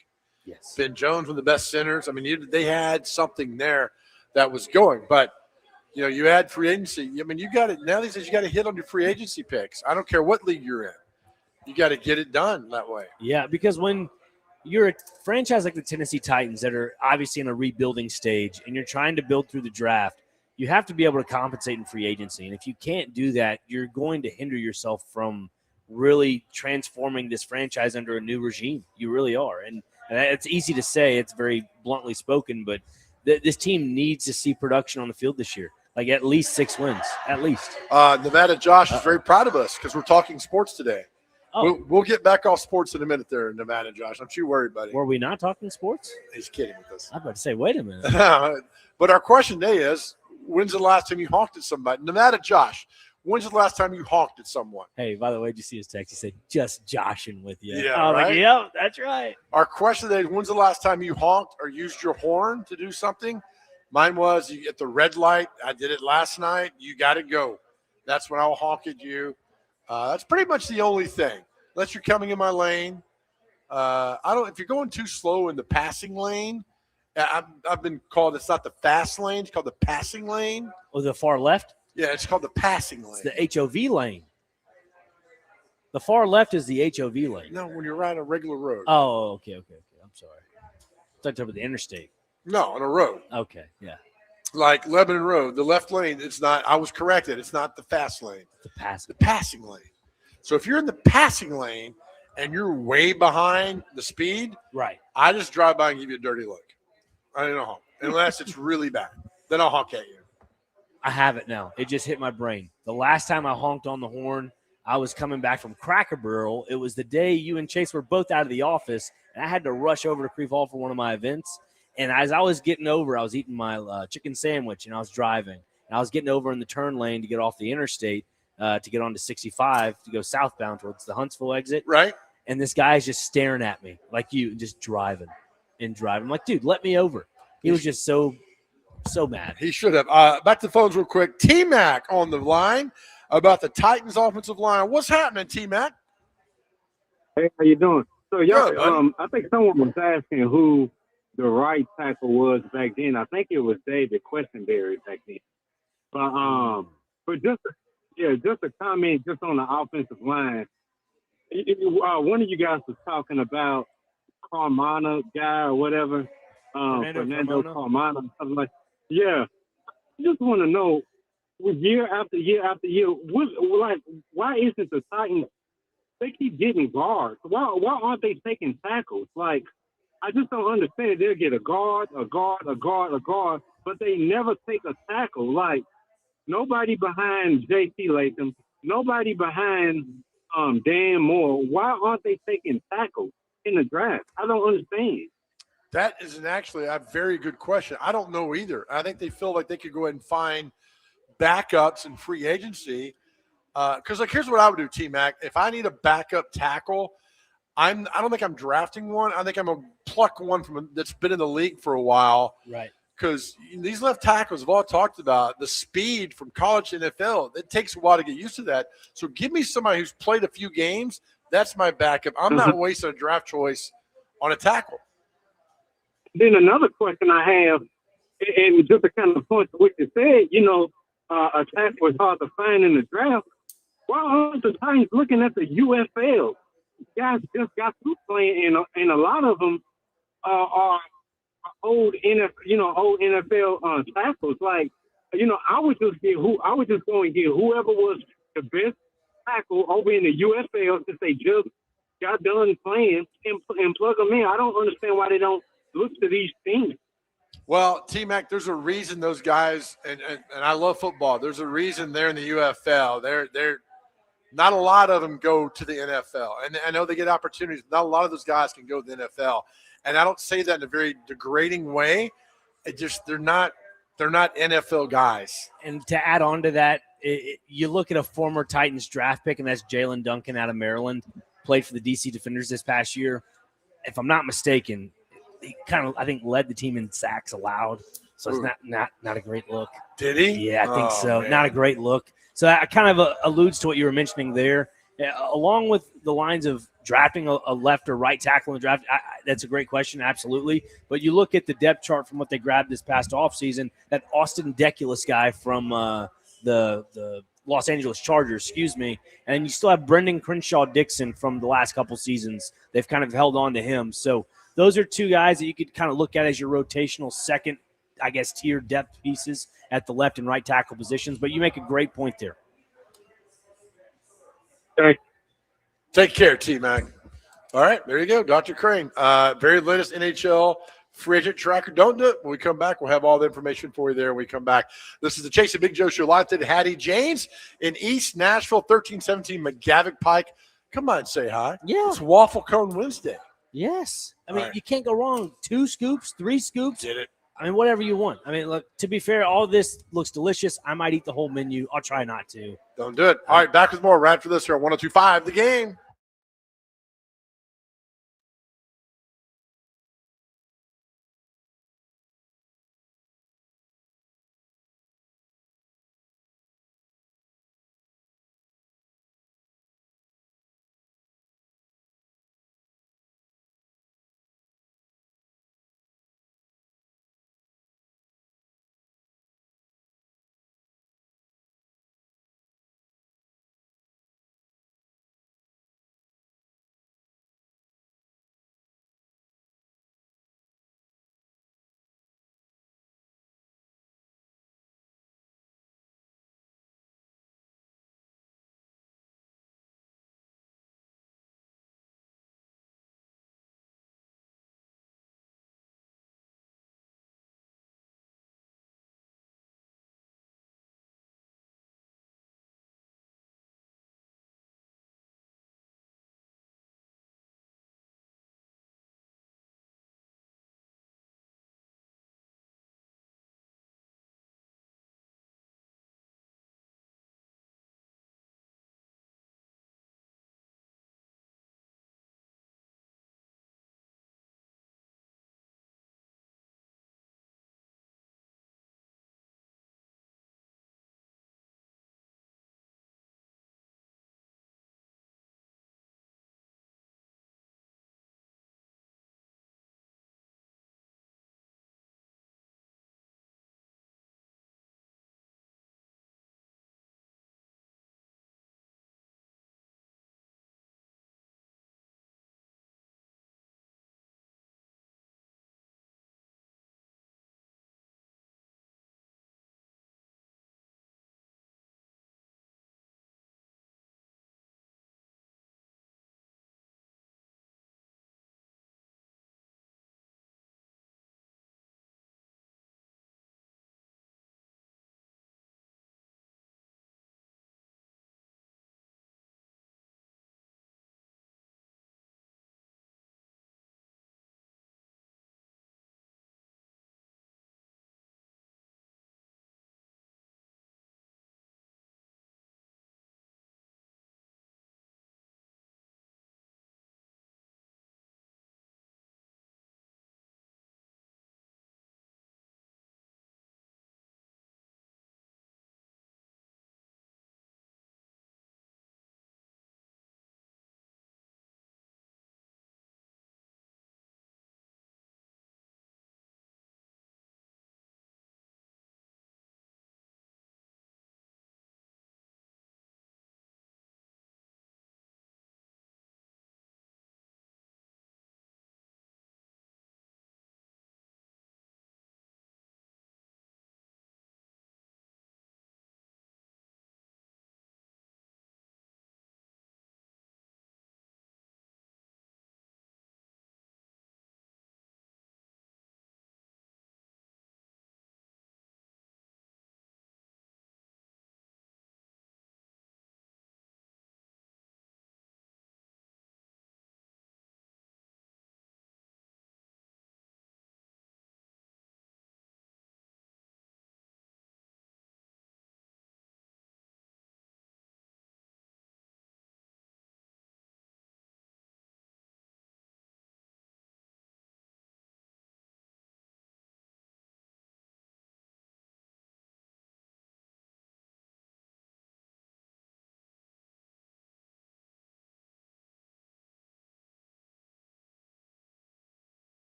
Yes. Ben Jones, one of the best centers. I mean, they had something there that was going. But, you know, you had free agency. I mean, you got it – now these days you got to hit on your free agency picks. I don't care what league you're in. You got to get it done that way. Yeah, because when you're a franchise like the Tennessee Titans that are obviously in a rebuilding stage and you're trying to build through the draft, you have to be able to compensate in free agency. And if you can't do that, you're going to hinder yourself from really transforming this franchise under a new regime. You really are. And it's easy to say, it's very bluntly spoken, but this team needs to see production on the field this year. Like at least 6 wins, at least. Nevada Josh is very proud of us because we're talking sports today. Oh. We'll get back off sports in a minute there, Nevada Josh. Don't you worry, buddy. Were we not talking sports? He's kidding with us. I was about to say, wait a minute. But our question today is, when's the last time you honked at somebody? Nevada Josh, when's the last time you honked at someone? Hey, by the way, did you see his text? He said, just joshing with you. Yeah, I was right? like, yep, that's right. Our question today is, when's the last time you honked or used your horn to do something? Mine was, you get the red light. I did it last night. You got to go. That's when I'll honk at you. That's pretty much the only thing. Unless you're coming in my lane. If you're going too slow in the passing lane, I've been called, it's not the fast lane, it's called the passing lane. Oh, the far left? Yeah, it's called the passing lane. It's the HOV lane. The far left is the HOV lane. No, when you're riding a regular road. Oh, okay. I'm sorry. I thought you were the interstate. No, on a road. Okay, yeah. Like Lebanon Road, the left lane, it's not, I was corrected, it's not the fast lane. The passing lane. So if you're in the passing lane and you're way behind the speed, right? I just drive by and give you a dirty look. I don't honk unless it's really bad. Then I'll honk at you. I have it now. It just hit my brain. The last time I honked on the horn, I was coming back from Cracker Barrel. It was the day you and Chase were both out of the office, and I had to rush over to Creve Hall for one of my events. And as I was getting over, I was eating my chicken sandwich, and I was driving. And I was getting over in the turn lane to get off the interstate. To get on to 65 to go southbound towards the Huntsville exit. Right. And this guy is just staring at me like you, just driving. I'm like, dude, let me over. He was just so mad. He should have. Back to the phones real quick. T-Mac on the line about the Titans offensive line. What's happening, T-Mac? Hey, how you doing? So, Good, I think someone was asking who the right tackle was back then. I think it was David Questenberry back then. But just a comment just on the offensive line. One of you guys was talking about Carmona guy or whatever, Fernando Carmona, something like. Yeah, I just want to know, year after year after year, why isn't the Titans? They keep getting guards. Why aren't they taking tackles? Like, I just don't understand. They'll get a guard, but they never take a tackle. Like, nobody behind J.C. Latham, nobody behind Dan Moore. Why aren't they taking tackles in the draft? I don't understand. That is actually a very good question. I don't know either. I think they feel like they could go ahead and find backups in free agency. Because, here's what I would do, T-Mac. If I need a backup tackle, I don't think I'm drafting one. I think I'm going to pluck one that's been in the league for a while. Right. Because these left tackles have all talked about the speed from college to NFL. It takes a while to get used to that. So give me somebody who's played a few games. That's my backup. I'm not wasting a draft choice on a tackle. Then another question I have, and just to kind of point to what you said, a tackle is hard to find in the draft. Why aren't the Titans looking at the UFL? Guys just got through playing, and a lot of them are old NFL tackles. Like, I would just go and get whoever was the best tackle over in the UFL since they just got done playing and plug them in. I don't understand why they don't look to these teams. Well, T-Mac, there's a reason those guys, and I love football. There's a reason they're in the UFL. not a lot of them go to the NFL. And I know they get opportunities. Not a lot of those guys can go to the NFL. And I don't say that in a very degrading way. It just they're not NFL guys. And to add on to that, you look at a former Titans draft pick, and that's Jalen Duncan out of Maryland, played for the DC Defenders this past year. If I'm not mistaken, he kind of, I think, led the team in sacks allowed. So it's not a great look. Did he? Yeah, I think so. Man. Not a great look. So that kind of alludes to what you were mentioning there. Along with the lines of drafting a left or right tackle in the draft, that's a great question, absolutely. But you look at the depth chart from what they grabbed this past offseason, that Austin Deculus guy from the Los Angeles Chargers, and you still have Brendan Crenshaw-Dixon from the last couple seasons. They've kind of held on to him. So those are two guys that you could kind of look at as your rotational second, I guess, tier depth pieces at the left and right tackle positions. But you make a great point there. Take care, T-Mac. All right, there you go, Dr. Crane. Very latest NHL free agent tracker. Don't do it. When we come back, we'll have all the information for you there when we come back. This is the Chase and Big Joe Show live today. Hattie Jane's in East Nashville, 1317 McGavick Pike. Come on, say hi. Yeah. It's Waffle Cone Wednesday. Yes. I mean, All right. You can't go wrong. 2 scoops, 3 scoops. Did it. I mean, whatever you want. I mean, look, to be fair, all this looks delicious. I might eat the whole menu. I'll try not to. Don't do it. All right, back with more right after this here on 102.5 The Game.